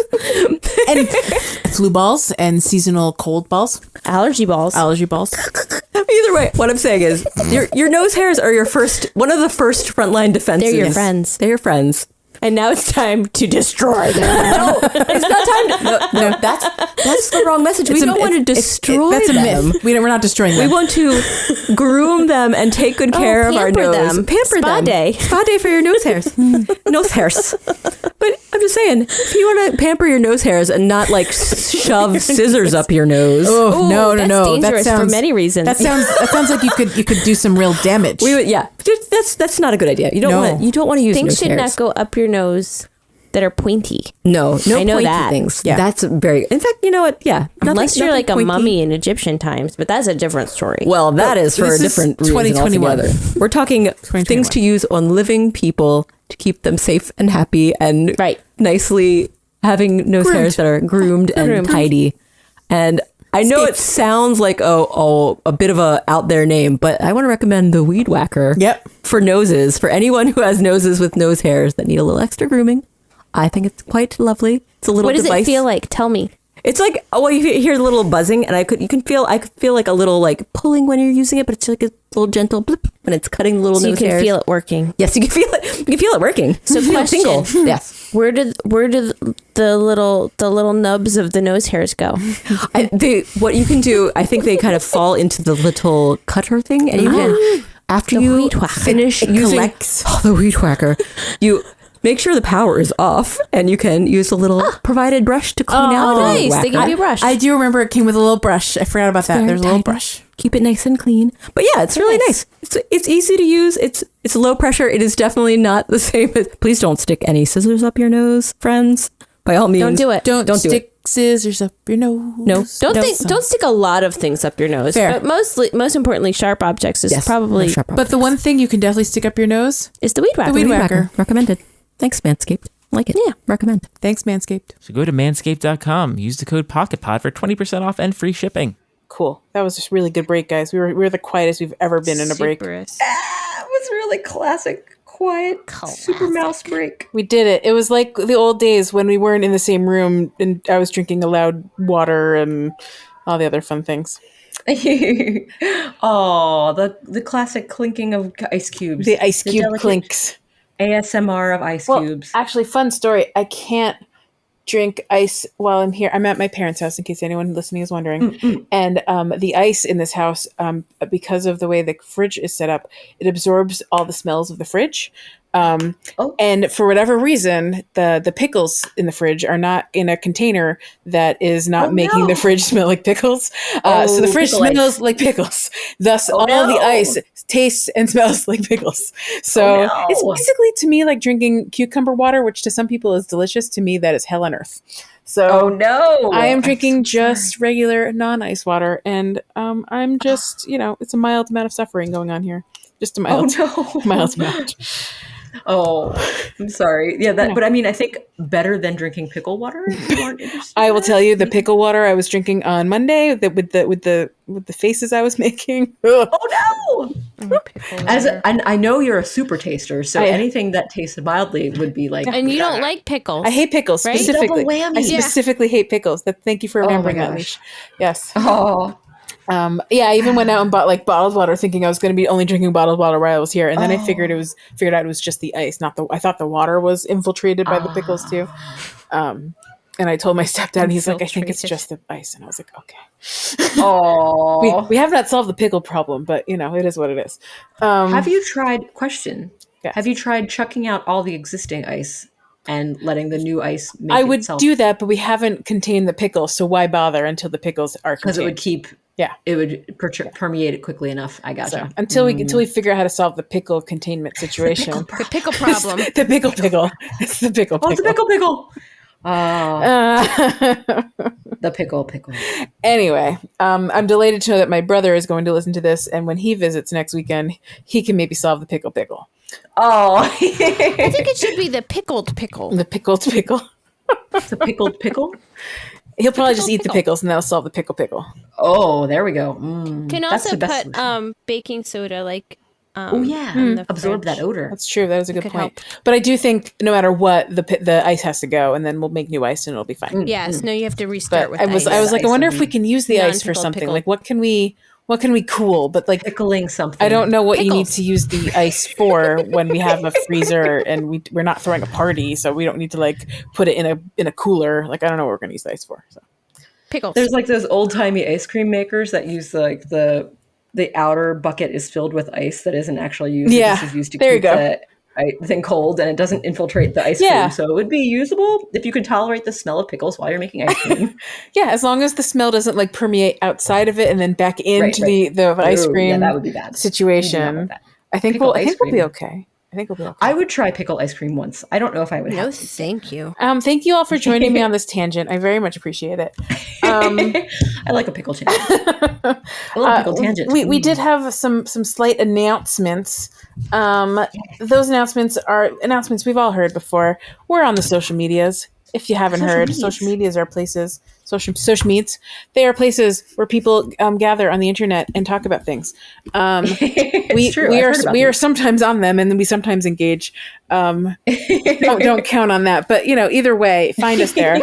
And flu balls and seasonal cold balls. Allergy balls. Allergy balls. Either way, what I'm saying is your nose hairs are one of the first frontline defenses. They're your friends. They're your friends. And now it's time to destroy them. No, it's not time to. No, that's the wrong message. We don't want to destroy That's a them. myth. We're not destroying them. We want to groom them and take good care of our pamper nose. them. Pamper Spa them. day. Spa day for your nose hairs. Nose hairs. But I'm just saying, if you want to pamper your nose hairs and not like shove scissors up your nose, Oh, no, that's no. dangerous for many reasons. That sounds like you could do some real damage. we would, yeah. That's not a good idea. You don't No. want to use Things nose should hairs. not go up your nose that are pointy. No I know pointy that. things. Yeah. That's very. In fact, you know what? Yeah. Unless you're like a pointy. mummy in Egyptian times, but that's a different story. Well, that is for this a is different reason 2021. altogether. We're talking things to use on living people to keep them safe and happy and Right. nicely having nose Groomed. hairs that are groomed and Groomed. tidy. And I know it sounds like a bit of a out there name, but I want to recommend the Weed Whacker. Yep. For noses, for anyone who has noses with nose hairs that need a little extra grooming. I think it's quite lovely. It's a little What does device. it feel like? Tell me. It's like, you hear the little buzzing, and I could feel like a little like pulling when you're using it, but it's like a little gentle blip when it's cutting the little So you nose can hairs. feel it working. Yes, you can feel it. You can feel it working. So You feel it question. tingle. Yes. Where did the little nubs of the nose hairs go? What you can do, I think they kind of fall into the little cutter thing, and you can after you Weed Whacker. finish using collects. the Weed Whacker, you make sure the power is off, and you can use a little provided brush to clean out. Oh, the nice. Weed They give Whacker. you a brush. I do remember it came with a little brush. I forgot about that. very There's a little tiny. brush. keep it nice and clean. But yeah, it's really nice. It's easy to use. It's low pressure. It is definitely not the same as, please don't stick any scissors up your nose, friends. By all means. Don't do it. Don't do stick scissors up your nose. No. Don't stick a lot of things up your nose. Fair. But most importantly, sharp objects is Yes, probably no sharp But the one thing you can definitely stick up your nose. is the weed whacker. weed whacker. Recommended. Thanks, Manscaped. Like it. Yeah. Recommend. Thanks, Manscaped. So go to manscaped.com. Use the code PocketPod for 20% off and free shipping. Cool. That was just really good break, guys. We were the quietest we've ever been in a break. Superest. That was really classic, quiet, super mouse break. We did it. It was like the old days when we weren't in the same room and I was drinking loud water and all the other fun things. Oh, the classic clinking of ice cubes. The ice cube delicate clinks. ASMR of ice Well, cubes. actually, fun story. I can't drink ice while I'm here. I'm at my parents' house, in case anyone listening is wondering. And the ice in this house, because of the way the fridge is set up, it absorbs all the smells of the fridge. And for whatever reason, the pickles in the fridge are not in a container that is not making the fridge smell like pickles. So the fridge pickle smells ice. like pickles. Thus, all the ice tastes and smells like pickles. So it's basically, to me, like drinking cucumber water, which to some people is delicious. To me, that is hell on earth. So I am drinking just regular non-ice water, and I'm just, it's a mild amount of suffering going on here. Just a mild, mild amount. Oh, I'm sorry. Yeah, but I mean, I think better than drinking pickle water. If you aren't interested I will in tell that. you, the pickle water I was drinking on Monday, that with the faces I was making. Ugh. Oh no! I know you're a super taster, so anything that tasted mildly would be like. And you don't like pickles. I hate pickles Right? specifically. Double whammy. I specifically hate pickles. Thank you for remembering that, gosh. Leash. Yes. Oh, I even went out and bought like bottled water, thinking I was going to be only drinking bottled water while I was here, and then I figured out it was just the ice, not the. I thought the water was infiltrated by the pickles too. And I told my stepdad, and he's like, "I think it's just the ice," and I was like, "Okay." We have not solved the pickle problem, but it is what it is. have you tried? Question: Yes. Have you tried chucking out all the existing ice and letting the new ice make I would itself? do that, but we haven't contained the pickles, so why bother until the pickles are contained? Because it would keep. Yeah. It would permeate it quickly enough. I gotcha. So, until we figure out how to solve the pickle containment situation. the pickle problem. The pickle. It's the pickle. Oh, it's a pickle. The pickle. Anyway, I'm delighted to know that my brother is going to listen to this, and when he visits next weekend, he can maybe solve the pickle. Oh, I think it should be the pickled pickle. The pickled pickle. it's a pickled pickle. He'll probably just eat the pickles, and that'll solve the pickle. Oh, there we go. Can that's also the best put solution. baking soda like. in the absorb fridge. that odor. That's true. That is a good could point. But I do think no matter what, the ice has to go, and then we'll make new ice, and it'll be fine. Yes. No, you have to restart But with I was ice. like, I wonder if ice we can use the ice for non-pickled something. pickle. Like, what can we cool? But like, Pickling something. I don't know what you need Pickles. to use the ice for when we have a freezer and we're not throwing a party, so we don't need to like put it in a cooler. Like, I don't know what we're gonna use the ice for. So Pickles. There's like those old timey ice cream makers that use like the outer bucket is filled with ice that isn't actually used. Yeah, It just is used to there you keep go. the thing cold, and it doesn't infiltrate the ice Yeah. cream. So it would be usable if you could tolerate the smell of pickles while you're making ice cream. yeah, as long as the smell doesn't like permeate outside of it and then back into Right. the ice Ooh, cream yeah, that would be bad. We do not situation. want that. I think Pickle we'll ice be cream. okay. I would try pickle ice cream once. I don't know if I would No, have. thank you. Thank you all for joining me on this tangent. I very much appreciate it. I like a pickle tangent. I love pickle tangents. We did have some slight announcements. Those announcements are announcements we've all heard before. We're on the social medias. If you haven't heard, medias. social medias are places. Social meets. They are places where people gather on the internet and talk about things. It's true. I've heard about we are these. sometimes on them, and then we sometimes engage. Don't count on that. But either way, find us there.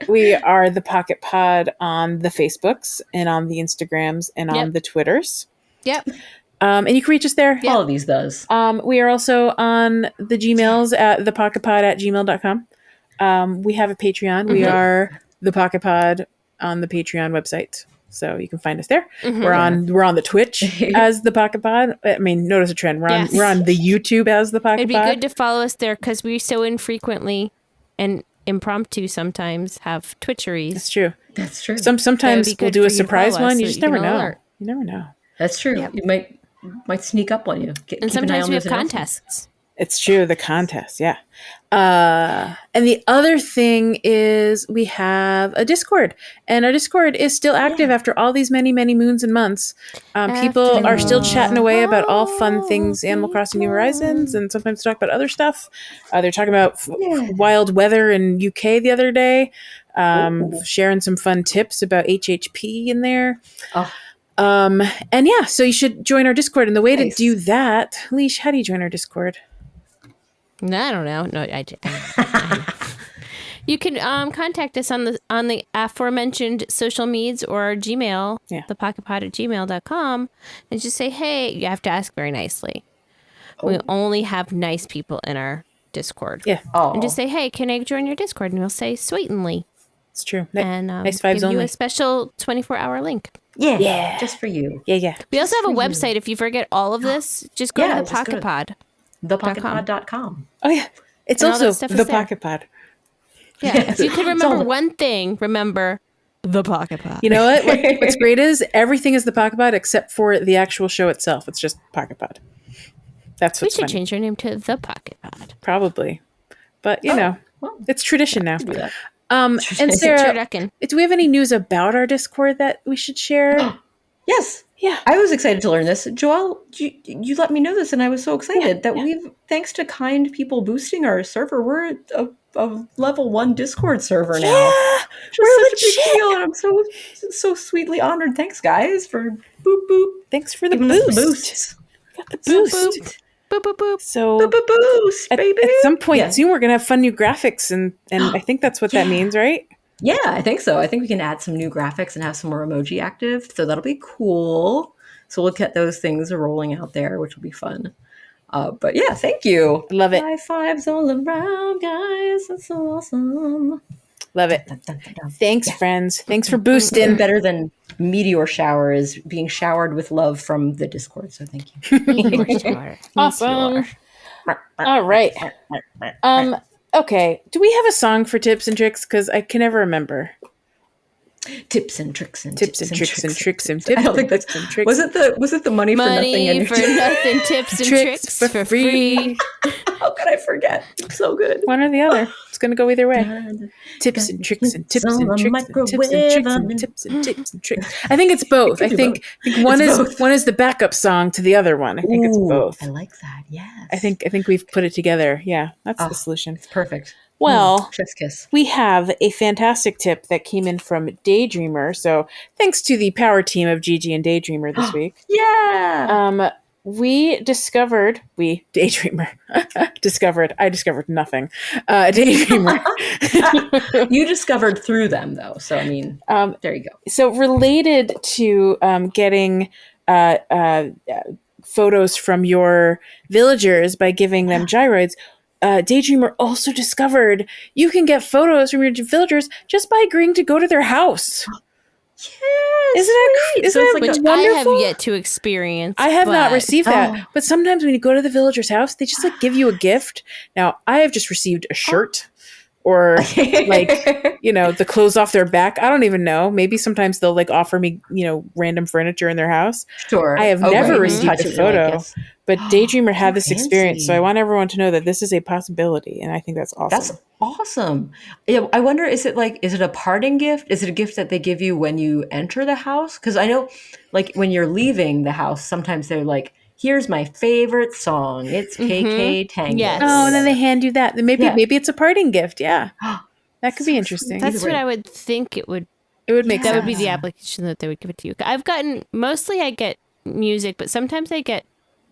We are the Pocket Pod on the Facebooks and on the Instagrams and on Yep. the Twitters. Yep. And you can reach us there. All of these does. We are also on the Gmails at thepocketpod@gmail.com. We have a Patreon. We are the Pocket Pod on the Patreon website. So you can find us there. We're on the Twitch as the Pocket Pod. I mean, notice a trend. Yes. We're on the YouTube as the Pocket It'd be Pod. good to follow us there because we so infrequently and impromptu sometimes have Twitcheries. It's true. That's true. Sometimes That would be we'll good do for a you to surprise follow us one. You so just you never can know. alert. You never know. That's true. It might sneak up on you. And Keep an eye sometimes on we have those announcements. contests. It's true, the contest, yeah. And the other thing is we have a Discord, and our Discord is still active after all these many, many moons and months. People are still chatting away about all fun things, Animal Crossing New Horizons, and sometimes talk about other stuff. They're talking about wild weather in UK the other day, sharing some fun tips about HHP in there. Oh. And yeah, so you should join our Discord. And the way to do that, Leash, how do you join our Discord? No, I don't know. No, I You can contact us on the aforementioned social medias or our Gmail, thepocketpod@gmail.com, and just say, hey, you have to ask very nicely. We only have nice people in our Discord. Yeah. And just say, hey, can I join your Discord? And we'll say, sweetenly. It's true. And nice vibes give only. you a special 24-hour link. Yeah. Just for you. Yeah. We also have a website. If you forget all of this, just go to the Pocket Pod. Thepocketpod.com. Oh, yeah. It's And all also that stuff is the there. Pocket Pod. Yeah. If you could remember one thing, remember the Pocket Pod. You know what? What's great is everything is the Pocket Pod except for the actual show itself. It's just Pocket Pod. That's We what's should funny. change our name to the Pocket Pod. Probably. But, you know, it's tradition now. Do that. And Sarah, Turducken. do we have any news about our Discord that we should share? Yes. Yeah. I was excited to learn this. Joelle, you let me know this, and I was so excited that we've, thanks to kind people boosting our server, we're a level 1 Discord server now. Yeah, We're such a big deal, and I'm so sweetly honored. Thanks, guys, for boop boop. Thanks for the Giving us boost. the boost. Got the boost. Boop, Boop, boop, boop. So boop, boop, boost, baby. at some point Yeah. soon, we're gonna have fun new graphics, and I think that's what that means, right? Yeah, I think so. I think we can add some new graphics and have some more emoji active. So that'll be cool. So we'll get those things rolling out there, which will be fun. But yeah, thank you. Love it. High fives all around, guys. That's so awesome. Love it. Dun, dun, dun, dun. Thanks, friends. Thanks for And boosting. better than meteor shower is being showered with love from the Discord. So thank you. Awesome. All right. Okay. Do we have a song for tips and tricks? Because I can never remember. Tips and tricks and Tips and tricks and tricks and tips. I don't think that's and tricks. was it the money for nothing? Money for nothing, tips and tricks for free. How could I forget? It's so good. One or the other. It's going to go either way. Tips and tricks and tips and tricks and tips and tricks and tips and tips and tricks. I think it's both. I think one is the backup song to the other one. I think it's both. I like that. Yes. I think we've put it together. Yeah, that's the solution. It's perfect. Well, Chef's kiss. we have a fantastic tip that came in from Daydreamer. So thanks to the power team of Gigi and Daydreamer this week. Yeah. Daydreamer I discovered nothing. Daydreamer. You discovered through them, though. So, I mean, there you go. So related to getting photos from your villagers by giving them gyroids, Daydreamer also discovered you can get photos from your villagers just by agreeing to go to their house. Yes, Isn't that Which wonderful? I have yet to experience. I have not but- received that. But sometimes when you go to the villager's house, they just give you a gift. Now, I have just received a shirt or the clothes off their back. I don't even know. Maybe sometimes they'll offer me, random furniture in their house. Sure. I have never received Touch a it, you're like, photo, yes. but Daydreamer had this fancy. experience. So I want everyone to know that this is a possibility. And I think that's awesome. That's awesome. Yeah, I wonder, is it a parting gift? Is it a gift that they give you when you enter the house? Because I know, when you're leaving the house, sometimes they're like, here's my favorite song. It's KK Tango. Yes. Oh, and then they hand you that. Then maybe it's a parting gift. Yeah. That could be So interesting. sweet. That's what I would think it would. It would make That sense. would be the application that they would give it to you. Mostly I get music, but sometimes I get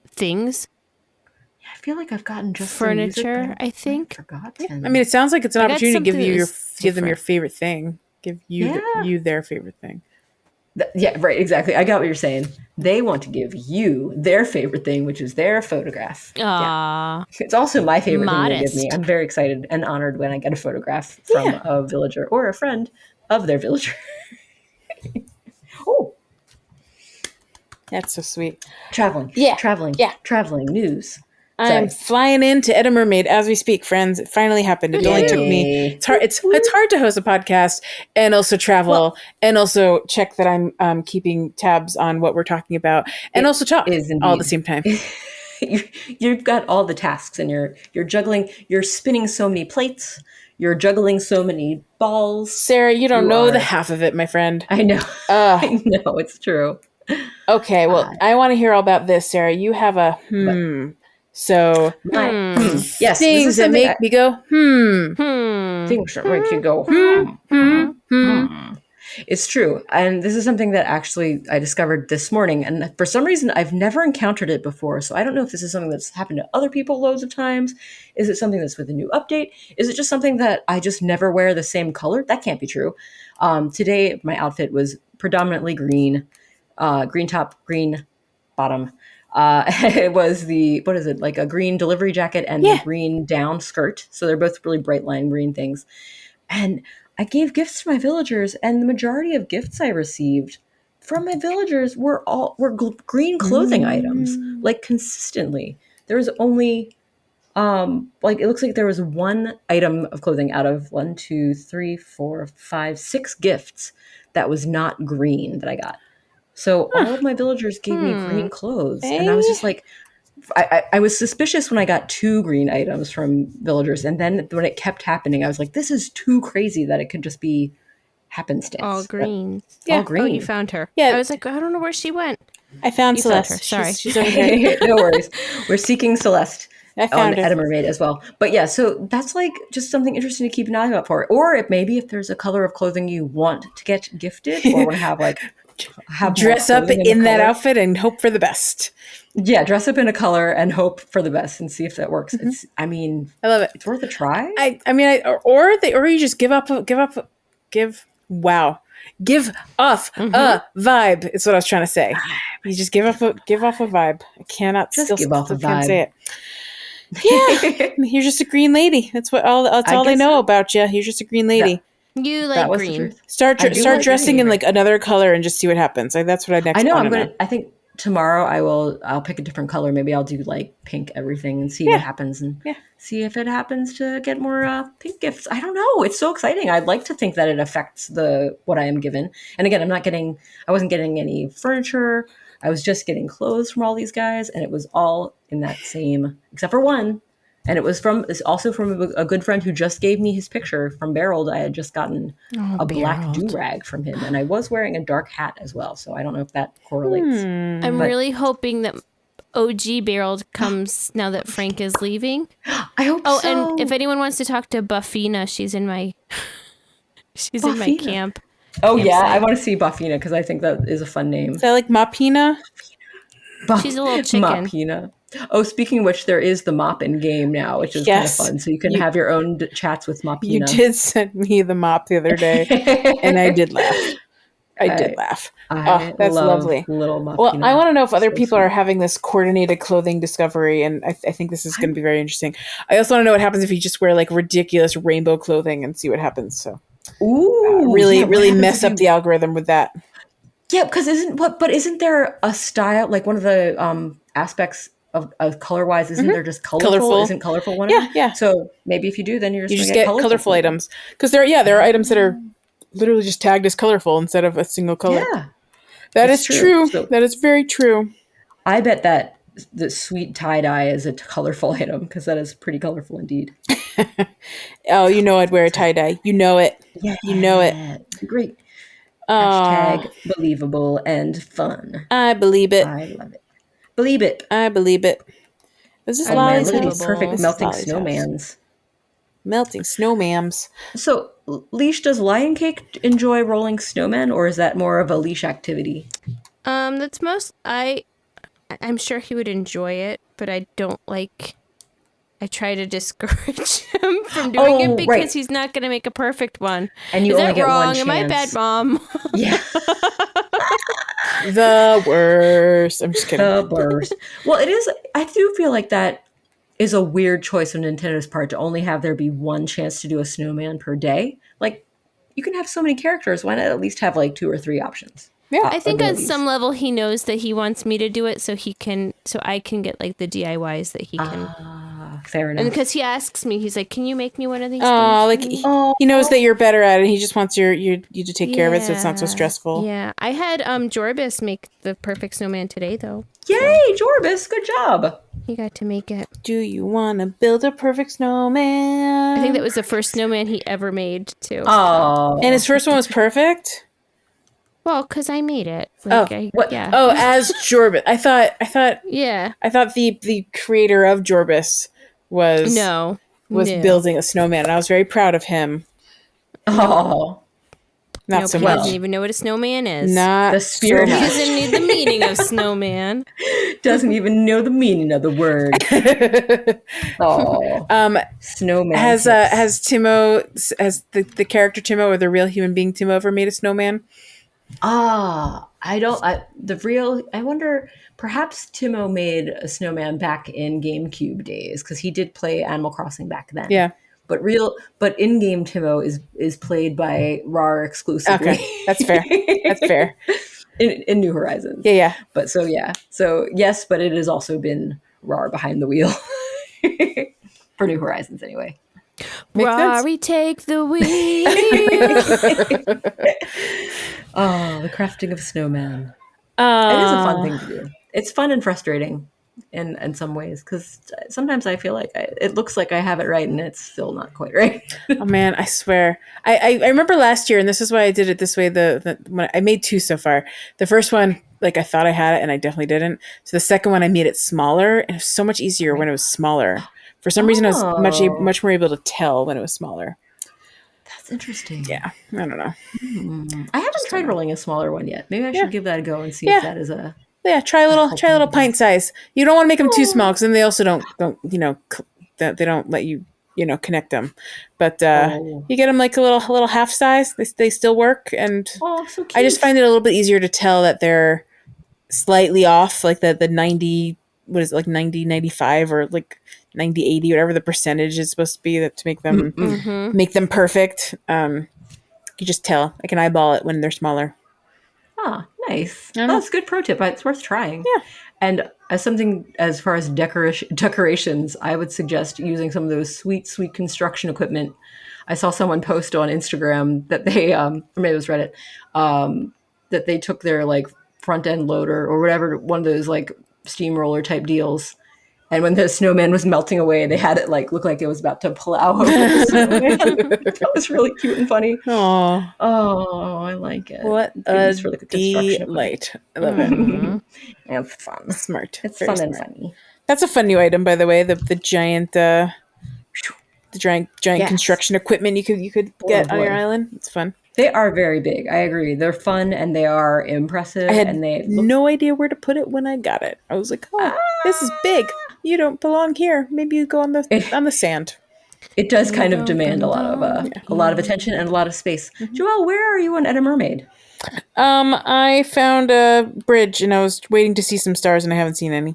things, I feel like I've gotten just the furniture, music, I think. forgotten. I mean, it sounds like it's an I got opportunity to give something you that give them your different. favorite thing. Give you you their favorite thing. Yeah, right, exactly. I got what you're saying. They want to give you their favorite thing, which is their photograph. Aww. It's also my favorite thing they give me. Modest. I'm very excited and honored when I get a photograph from a villager or a friend of their villager. Oh, That's so sweet. traveling. Yeah. Traveling. Yeah. Traveling news. I'm flying into Edda Mermaid as we speak, friends. It finally happened. It only took me. It's hard. It's hard to host a podcast and also travel and also check that I'm keeping tabs on what we're talking about and also talk all at the same time. You've got all the tasks, and you're juggling. You're spinning so many plates. You're juggling so many balls. Sarah, you don't know the half of it, my friend. I know. I know, it's true. Okay, well, I want to hear all about this, Sarah. You have a So, yes, things that make me go, Things that make you go, It's true. And this is something that actually I discovered this morning. And for some reason, I've never encountered it before. So I don't know if this is something that's happened to other people loads of times. Is it something that's with a new update? Is it just something that I just never wear the same color? That can't be true. Today, my outfit was predominantly green. Green top, green bottom. It was like a green delivery jacket and the green down skirt. So they're both really bright line green things. And I gave gifts to my villagers, and the majority of gifts I received from my villagers were green clothing items, like consistently. There was only it looks like there was one item of clothing out of 1, 2, 3, 4, 5, 6 gifts that was not green that I got. So all of my villagers gave me green clothes. And I was just like, I was suspicious when I got 2 green items from villagers. And then when it kept happening, I was like, this is too crazy that it could just be happenstance. All green. All green. Oh, you found her. Yeah. I was like, I don't know where she went. I found Celeste. Found her. Sorry. She's over here. No worries. We're seeking Celeste. I found her. Edda Mermaid as well. But yeah, so that's like just something interesting to keep an eye out for. Or if there's a color of clothing you want to get gifted or want to have dress up in that outfit and hope for the best. Yeah, dress up in a color and hope for the best and see if that works. I love it. It's worth a try. Or you just give off a vibe. Is what I was trying to say. You just give off a vibe. I cannot just give off a vibe. Can't say it. Yeah, you're just a green lady. That's all they know about you. You're just a green lady. You like green. Start dressing in like another color and just see what happens. Like that's what I next. I know. I think tomorrow I'll pick a different color. Maybe I'll do like pink everything and see what happens and see if it happens to get more pink gifts. I don't know. It's so exciting. I'd like to think that it affects what I am given. And again, I wasn't getting any furniture. I was just getting clothes from all these guys, and it was all in that same, except for one. And it's also from a good friend who just gave me his picture from Beryl. I had just gotten a black do-rag from him, and I was wearing a dark hat as well. So I don't know if that correlates. I'm really hoping that OG Beryl comes now that Frank is leaving. I hope so. Oh, and if anyone wants to talk to Buffina, she's in my camp. Oh, yeah. I want to see Buffina because I think that is a fun name. Is that like Mapina? She's a little chicken. Mapina. Oh, speaking of which, there is the mop in game now, which is kind of fun. So you can have your own chats with Mapina. You did send me the mop the other day, and I did laugh. That's lovely. Little Mapina. Well, I want to know if other people are having this coordinated clothing discovery, and I think this is going to be very interesting. I also want to know what happens if you just wear like ridiculous rainbow clothing and see what happens. So, really mess up the algorithm with that. Yeah, because isn't there a style, like one of the aspects of color-wise, isn't there just colorful? Isn't colorful one of them? Yeah. So maybe if you do, then you just get colorful items. Because there are items that are literally just tagged as colorful instead of a single color. Yeah. That is true. So, that is very true. I bet that the sweet tie-dye is a colorful item because that is pretty colorful indeed. Oh, I'd wear a tie-dye. You know it. Yeah. You know it. Great. Hashtag believable and fun. I believe it. I love it. Believe it. I believe it. This is Lolly's look at these perfect melting snowmans. Melting snowmams. So, Leash, does Lion Cake enjoy rolling snowmen, or is that more of a Leash activity? That's I'm sure he would enjoy it, but I try to discourage him from doing it because he's not going to make a perfect one. And you only get one chance. Am I bad, Mom? Yeah. The worst. I'm just kidding. The worst. Well, it is. I do feel like that is a weird choice on Nintendo's part to only have there be one chance to do a snowman per day. Like, you can have so many characters. Why not at least have like 2 or 3 options? Yeah. I think on abilities. some level he knows that he wants me to do it so I can get like the DIYs that he can. Fair enough. And because he asks me, he's like, "Can you make me one of these Oh, like things?" for me?" he knows that you're better at it. And he just wants you to take care of it, so it's not so Yeah. stressful. Yeah, I had Jorbis make the perfect snowman today, though. Yay, Jorbis, good job. He got to make it. Do you want to build a perfect snowman? I think that was the first snowman he ever made, too. Oh. And his first one was perfect. Well, because I made it. what- Yeah. Oh, as Jorbis, I thought Yeah. the creator of Jorbis was No. building a snowman, and I was very proud of him. Oh. Not so he much. doesn't even know what a snowman is. Not The spirit so He much. doesn't need the meaning of snowman. Doesn't even know the meaning of the word. Oh. Snowman. Has tips. Timo has the character Timo or the real human being Timo ever made a snowman? I wonder, perhaps Timo made a snowman back in GameCube days, because he did play Animal Crossing back then. Yeah. But in-game Timo is played by RAR exclusively. Okay, that's fair. That's fair. in New Horizons. Yeah. But so yes, but it has also been RAR behind the wheel. For New Horizons anyway. Makes sense. Rory, take the wheel. Oh, the crafting of snowman. It is a fun thing to do. It's fun and frustrating in some ways, because sometimes I feel like it looks like I have it right and it's still not quite right. Oh man, I swear. I remember last year, and this is why I did it this way. When I made 2 so far. The first one, like I thought I had it, and I definitely didn't. So the second one, I made it smaller, and it was so much easier when it was smaller. For some reason, I was much more able to tell when it was smaller. That's interesting. Yeah, I don't know. I haven't tried rolling a smaller one yet. Maybe I should give that a go and see Yeah. if that is a... Yeah, try a little pint size. You don't want to make them too small, because then they also don't they don't let you connect them. But you get them like a little half size. They still work, and so cute. I just find it a little bit easier to tell that they're slightly off, like the 90, what is it, like 90, 95 or like 90, 80, whatever the percentage is supposed to be, that to make them perfect. You just tell. I can eyeball it when they're smaller. Nice. That's a good pro tip. It's worth trying. Yeah. And as far as decorations, I would suggest using some of those sweet construction equipment. I saw someone post on Instagram that they, or maybe it was Reddit, that they took their like front end loader or whatever, one of those like steamroller type deals. And when the snowman was melting away, they had it like look like it was about to plow over the snowman. That was really cute and funny. Oh, I like it. What a delight. I love it. It's fun. Smart. It's Very fun and smart. funny. That's a fun new item, by the way. The giant construction equipment you could get on your island. It's fun. They are very big. I agree. They're fun and they are impressive. I had and they no idea where to put it when I got it. I was like, "Oh, this is big. You don't belong here. Maybe you go on the sand." It does kind of demand a lot of attention and a lot of space. Joelle, where are you on Edda Mermaid? I found a bridge and I was waiting to see some stars and I haven't seen any.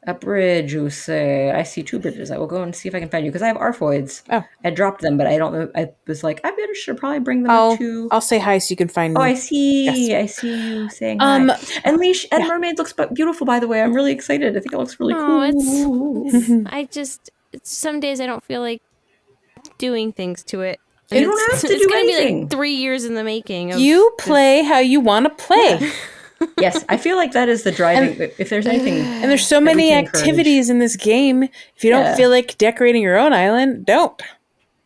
A bridge, you say. I see 2 bridges. I will go and see if I can find you, because I have Arfoids. Oh. I dropped them, but I don't know. I was like, should probably bring them up to... I'll say hi so you can find me. Oh, I see. Yes. I see you saying hi. And Leash, Edda Mermaid looks beautiful, by the way. I'm really excited. I think it looks really cool. Some days I don't feel like doing things to it. You don't have to do It's gonna anything. be like 3 years in the making. You play how you want to play. Yes, I feel like that is the driving. If there's anything, And there's so many activities in this game. If you don't feel like decorating your own island, don't.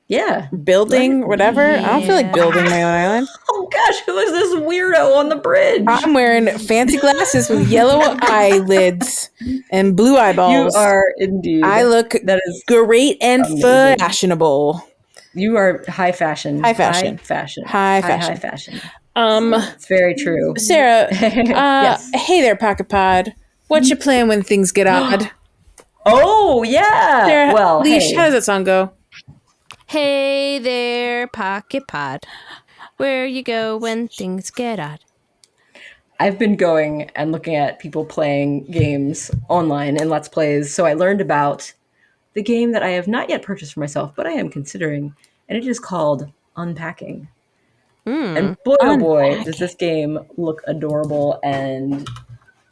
Yeah. Building, whatever. I don't feel like building my own island. Oh gosh, who is this weirdo on the bridge? I'm wearing fancy glasses with yellow eyelids and blue eyeballs. You are indeed. I look great and fashionable. You are high fashion. High fashion. High fashion. It's very true. Sarah, yes. Hey there, Pocket Pod. What you playing when things get odd? Oh, yeah. Sarah, well, Leash, hey. how does that song go? Hey there, Pocket Pod. Where you go when things get odd. I've been going and looking at people playing games online and Let's Plays, so I learned about the game that I have not yet purchased for myself, but I am considering, and it is called Unpacking. And boy, oh boy, does this game look adorable and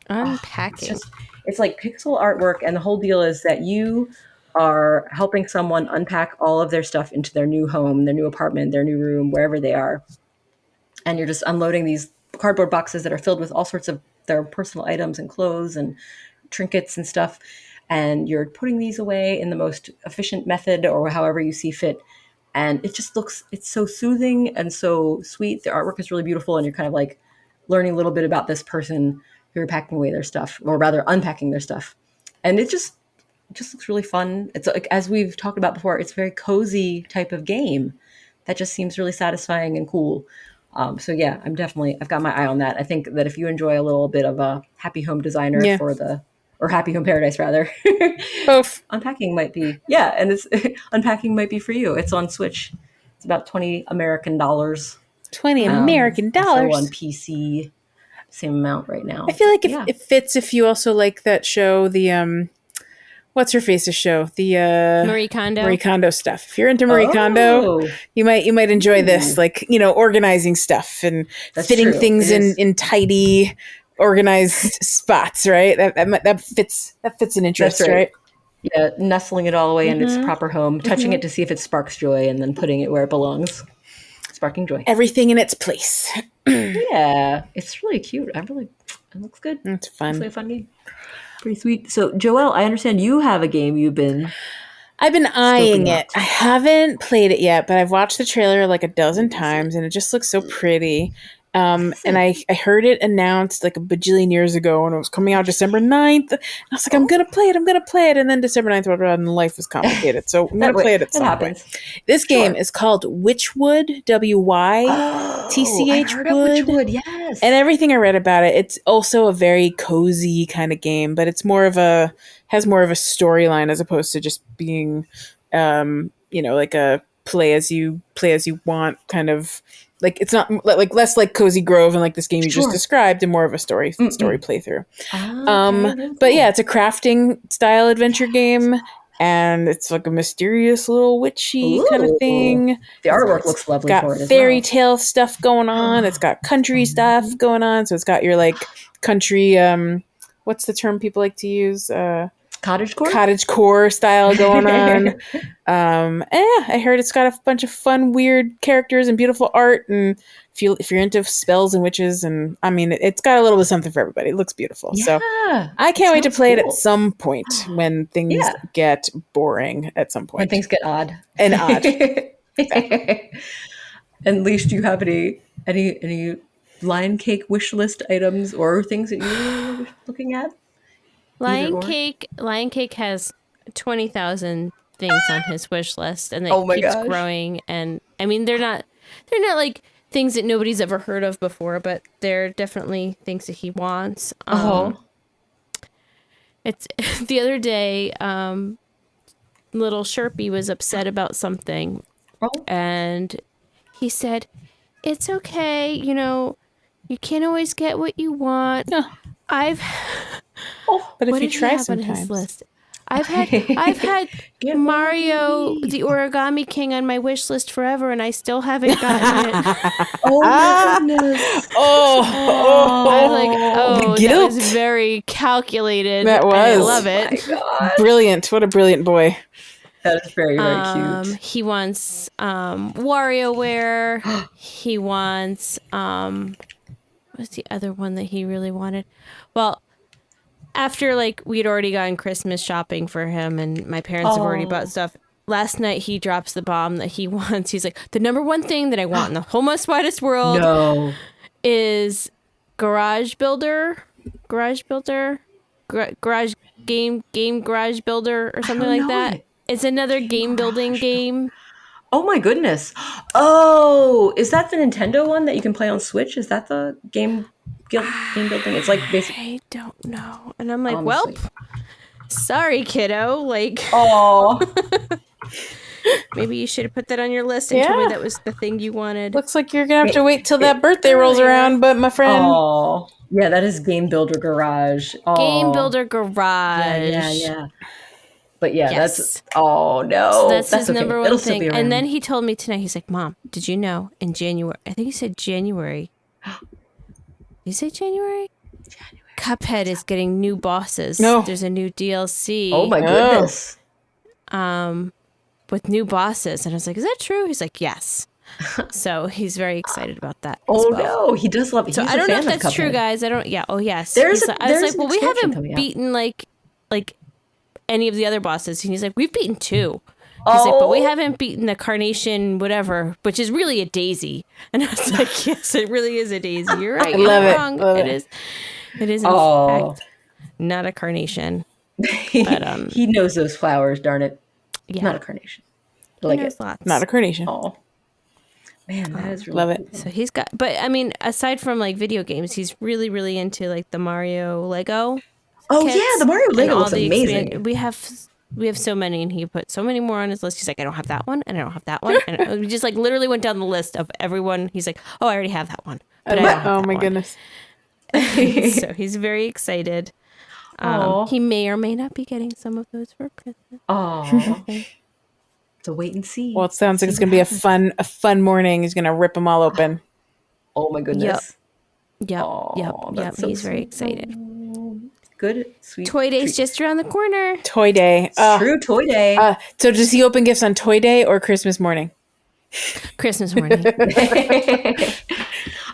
Unpacking. It's like pixel artwork, and the whole deal is that you are helping someone unpack all of their stuff into their new home, their new apartment, their new room, wherever they are. And you're just unloading these cardboard boxes that are filled with all sorts of their personal items and clothes and trinkets and stuff. And you're putting these away in the most efficient method or however you see fit. And it just it's so soothing and so sweet. The artwork is really beautiful, and you're kind of like learning a little bit about this person who are packing away their stuff, or rather unpacking their stuff. And it just looks really fun. It's like, as we've talked about before, it's a very cozy type of game that just seems really satisfying and cool. So yeah, I've got my eye on that. I think that if you enjoy a little bit of a Happy Home Designer or Happy Home Paradise rather, Both. Unpacking might be, and it's Unpacking might be for you. It's on Switch. It's about $20 American. $20 American. Also on PC, same amount right now. I feel like it fits if you also like that show, the what's her face's show, the Marie Kondo stuff. If you're into Marie Kondo, you might enjoy this, like, organizing stuff and fitting things in tidy, organized spots, right? That fits an interest, right? Yeah, nestling it all away in its proper home, touching it to see if it sparks joy, and then putting it where it belongs. Sparking joy. Everything in its place. Yeah, it's really cute. It looks good. It's fun. It's really a fun game. Pretty sweet. So, Joelle, I understand you have a game I've been eyeing it. I haven't played it yet, but I've watched the trailer like a dozen times, and it just looks so pretty. And I heard it announced like a bajillion years ago, and it was coming out December 9th. And I was like, I'm going to play it. And then December 9th rolled around, and life was complicated. So I'm going to play it at some point. This game is called Witchwood, WYTCH Wood. Yes. And everything I read about it, it's also a very cozy kind of game, but it's has more of a storyline as opposed to just being, like a play as you want kind of. Like, it's not like less like Cozy Grove and like this game you just described, and more of a story playthrough. But yeah, it's a crafting style adventure game, and it's like a mysterious little witchy kind of thing. The artwork looks lovely. Got for it as fairy tale stuff going on. It's got country stuff going on. So it's got your like country. What's the term people like to use? Cottagecore style going on. I heard it's got a bunch of fun, weird characters and beautiful art. And if you're into spells and witches, and I mean, it's got a little bit of something for everybody. It looks beautiful. Yeah, so I can't wait to play it at some point when things get boring. At some point, when things get odd. Exactly. And Leash, do you have any Lion Cake wish list items or things that you're looking at? Lion Cake has 20,000 things on his wish list, and it keeps growing. And I mean, they're not like things that nobody's ever heard of before, but they're definitely things that he wants. It's the other day, little Sherpy was upset about something, and he said, "It's okay, you can't always get what you want." But if you try sometimes. I've had Mario the Origami King on my wish list forever, and I still haven't gotten it. Oh my goodness! I was like, that was very calculated. That was. I love it. Brilliant! What a brilliant boy. That is very, very cute. He wants WarioWare. He wants what's the other one that he really wanted? Well, after we'd already gotten Christmas shopping for him, and my parents have already bought stuff. Last night he drops the bomb that he wants. He's like, the number one thing that I want in the whole most widest world is garage builder, garage game garage builder or something like that. It's another game building game. Oh my goodness! Oh, is that the Nintendo one that you can play on Switch? Is that the game building? It's like basically. I don't know, and I'm like, honestly. Well, sorry, kiddo. Maybe you should have put that on your list and told me that was the thing you wanted. Looks like you're gonna have to wait till that birthday rolls around, but my friend. Oh, yeah, that is Game Builder Garage. Game Builder Garage. Yeah. But yeah, Yes. that's oh no, So that's his okay. number one It'll still thing. be around. And then he told me tonight, he's like, Mom, did you know in January, I think he said January. Did you say January? Cuphead is getting new bosses. No. There's a new DLC. Oh my goodness. With new bosses. And I was like, is that true? He's like, yes. So he's very excited about that. Oh as well. no, he does love it. So He's I don't a know if fan of that's true, Cuphead. guys. I don't. Yeah. Oh yes. There's He's a- like- I was there's like, an well, we expansion haven't coming out. beaten like any of the other bosses. And he's like, we've beaten 2. He's like, but we haven't beaten the carnation, whatever, which is really a daisy. And I was like, yes, it really is a daisy. You're right. I love You're it. wrong. Love It it. is. It is in Oh. fact not a carnation. But He knows those flowers, darn it. yeah, Not a carnation. I he like knows it. lots. Not a carnation. Oh. Man, that is really Love it. So he's got, but I mean, aside from like video games, he's really, really into like the Mario Lego. Oh kits yeah, the Mario and Lego all looks the amazing. We have so many, and he put so many more on his list. He's like, I don't have that one, and I don't have that one, and we just like literally went down the list of everyone. He's like, oh, I already have that one, but I don't have Oh that my one. goodness. So he's very excited. Aw. He may or may not be getting some of those for Christmas. Oh. So wait and see. Well, it sounds like it's gonna be a fun morning. He's gonna rip them all open. Oh my goodness. Yep, Aw, yep. that's so He's very sweet. excited. Good, sweet. Toy Day's treat. just around the corner. Toy Day. True Toy Day. So does he open gifts on Toy Day or Christmas morning? Christmas morning.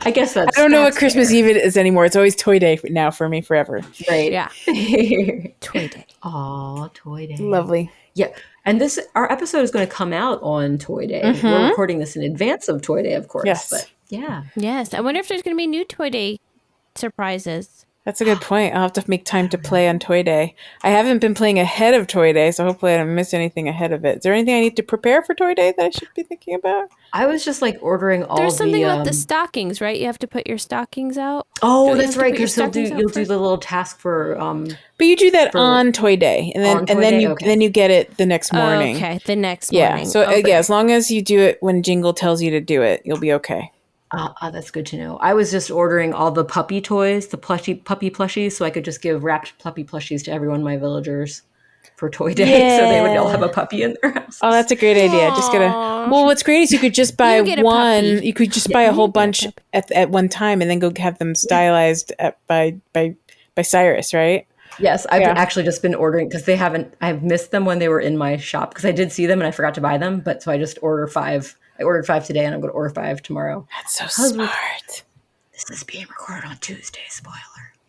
I guess that's. I don't know what that's Christmas Eve it is anymore. It's always Toy Day now for me forever. fair. Right. Yeah. Toy Day. Aw, Toy Day. Lovely. Yeah. And our episode is going to come out on Toy Day. We're recording this in advance of Toy Day, of course. Yes. But yeah. Yes. I wonder if there's going to be new Toy Day surprises. That's a good point. I'll have to make time to play on Toy Day. I haven't been playing ahead of Toy Day, so hopefully I don't miss anything ahead of it. Is there anything I need to prepare for Toy Day that I should be thinking about? I was just like ordering all There's something the. about the stockings, right? You have to put your stockings out. Oh, Don't you that's have to right. put your Because you'll stockings out do first? the little task for. But you do that For- on Toy Day, and then On Toy Day? you Okay. then you get it the next morning. Okay, the next Yeah. morning. So Okay. yeah, as long as you do it when Jingle tells you to do it, you'll be okay. That's good to know. I was just ordering all the puppy toys, the puppy plushies, so I could just give wrapped puppy plushies to everyone, my villagers, for Toy Day, so they would all have a puppy in their house. Oh, that's a great idea. Just gotta. Well, what's great is you could just buy You get a one. puppy. You could just buy a whole bunch at one time, and then go have them stylized by Cyrus, right? Yes, I've Yeah. actually just been ordering because I've missed them when they were in my shop because I did see them and I forgot to buy them, but so I just ordered 5. I ordered 5 today and I'm going to order 5 tomorrow. That's so smart. This is being recorded on Tuesday. Spoiler.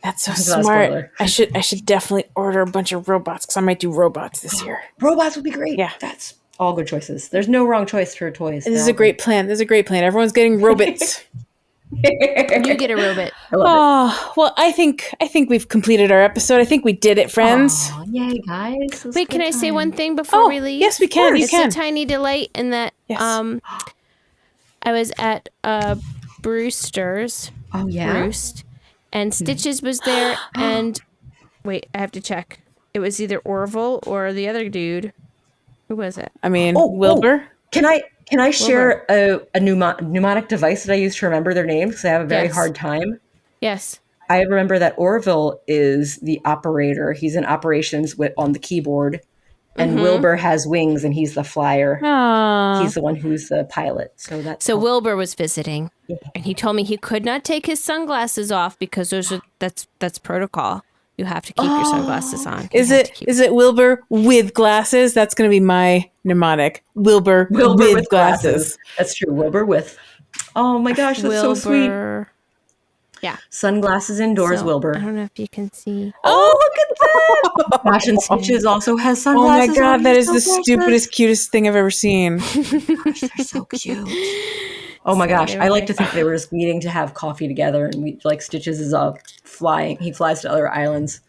That's so That's not a smart. spoiler. I should definitely order a bunch of robots because I might do robots this year. Robots would be great. Yeah. That's all good choices. There's no wrong choice for toys. This is a great plan. This is a great plan. Everyone's getting robots. You get a robot. I love Oh well, I think we've completed our episode. I think we did it, friends. it. Aw, yay, guys. This was Wait, a can good I say time. one thing before we leave? yes, we can. You It's can. a tiny delight in that Yes. I was at Brewster's Oh, yeah? Roost, and Stitches was there, and wait, I have to check. It was either Orville or the other dude. Who was it? I mean, Oh, Wilbur. Can I share a mnemonic device that I use to remember their names because I have a very Yes. hard time? Yes. I remember that Orville is the operator. He's in operations on the keyboard. And Wilbur has wings and he's the flyer. Aww. He's the one who's the pilot. So that's So Wilbur was visiting, and he told me he could not take his sunglasses off because that's protocol. You have to keep your sunglasses on. You Is have to keep- it Wilbur with glasses? That's going to be my mnemonic. Wilbur with glasses. That's true. Wilbur with. Oh my gosh, that's so sweet. Wilbur? Yeah. Sunglasses indoors, So, Wilbur. I don't know if you can see. Oh, look at that! Fashion Stitches also has Oh my sunglasses. god, on that his is the sunglasses. stupidest, cutest thing I've ever seen. They're so cute. Oh my gosh, I like to think they were just meeting to have coffee together, and we like Stitches is flying. He flies to other islands.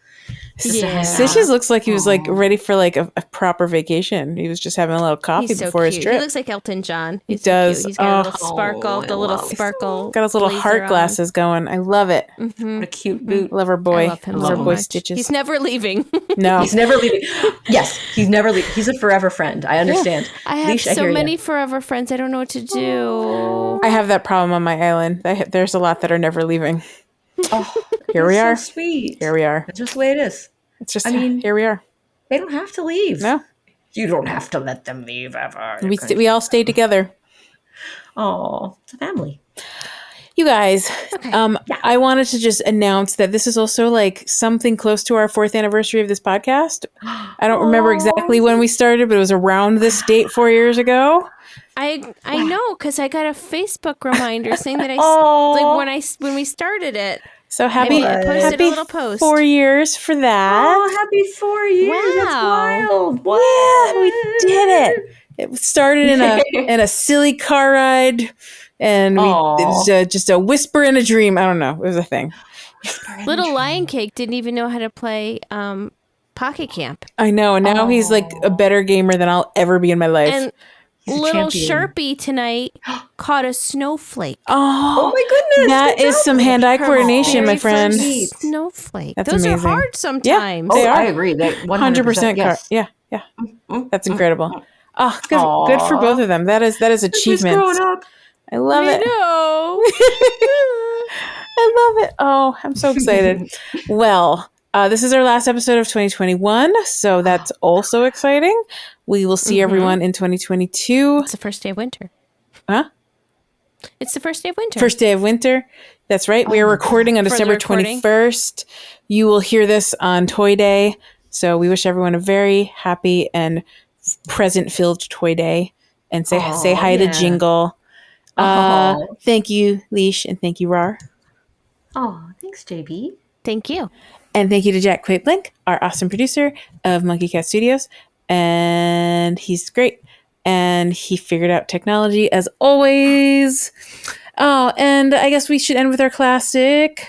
Yeah. Stitches looks like he was like ready for like a proper vacation. He was just having a little coffee He's so before his cute. trip. He looks like Elton John. He does. He's got a little Oh. sparkle, the little sparkle. Got his little blazer heart on. glasses going. I love it. What a cute boot. Love our boy. I love him Love so our boy much. Stitches. He's never leaving. No. He's never leaving. Yes, he's never leaving. He's a forever friend. I understand. I have Leash, so hear ya. many forever friends. I don't know what to do. I have that problem on my island. There's a lot that are never leaving. Oh, Here we are. so sweet. Here we are. That's just the way it is. It's just I mean- here we are. They don't have to leave. No. You don't have to let them leave ever. We all stayed together. Oh, it's a family. You guys, I wanted to just announce that this is also like something close to our 4th anniversary of this podcast. I don't remember exactly when we started, but it was around this date 4 years ago. I know, because I got a Facebook reminder saying that when we started it. So happy I posted a little post. 4 years for that. Oh, happy 4 years. Wow. That's wild. What? Yeah, we did it. It started in a silly car ride, and it was just a whisper in a dream. I don't know. It was a thing. Little Lion Cake didn't even know how to play Pocket Camp. I know, and now he's like a better gamer than I'll ever be in my life. And little Sharpie tonight caught a snowflake. Oh my goodness. That is some hand-eye coordination, my friend. Snowflake. That's Those amazing. are hard sometimes. Yeah, they are. I agree. They 100% yes. Yeah. That's incredible. Oh, good for both of them. That is achievement. Growing up. I love it. know. I love it. Oh, I'm so excited. Well, this is our last episode of 2021, so that's also exciting. We will see everyone in 2022. It's the first day of winter. Huh? It's the first day of winter. First day of winter. That's right. We are recording on December 21st. You will hear this on Toy Day. So we wish everyone a very happy and present-filled Toy Day. And say hi to Jingle. Thank you, Leash, and thank you, Rar. Oh, thanks, JB. Thank you. And thank you to Jack Quaitblink, our awesome producer of Monkey Cat Studios. And he's great. And he figured out technology as always. Oh, and I guess we should end with our classic.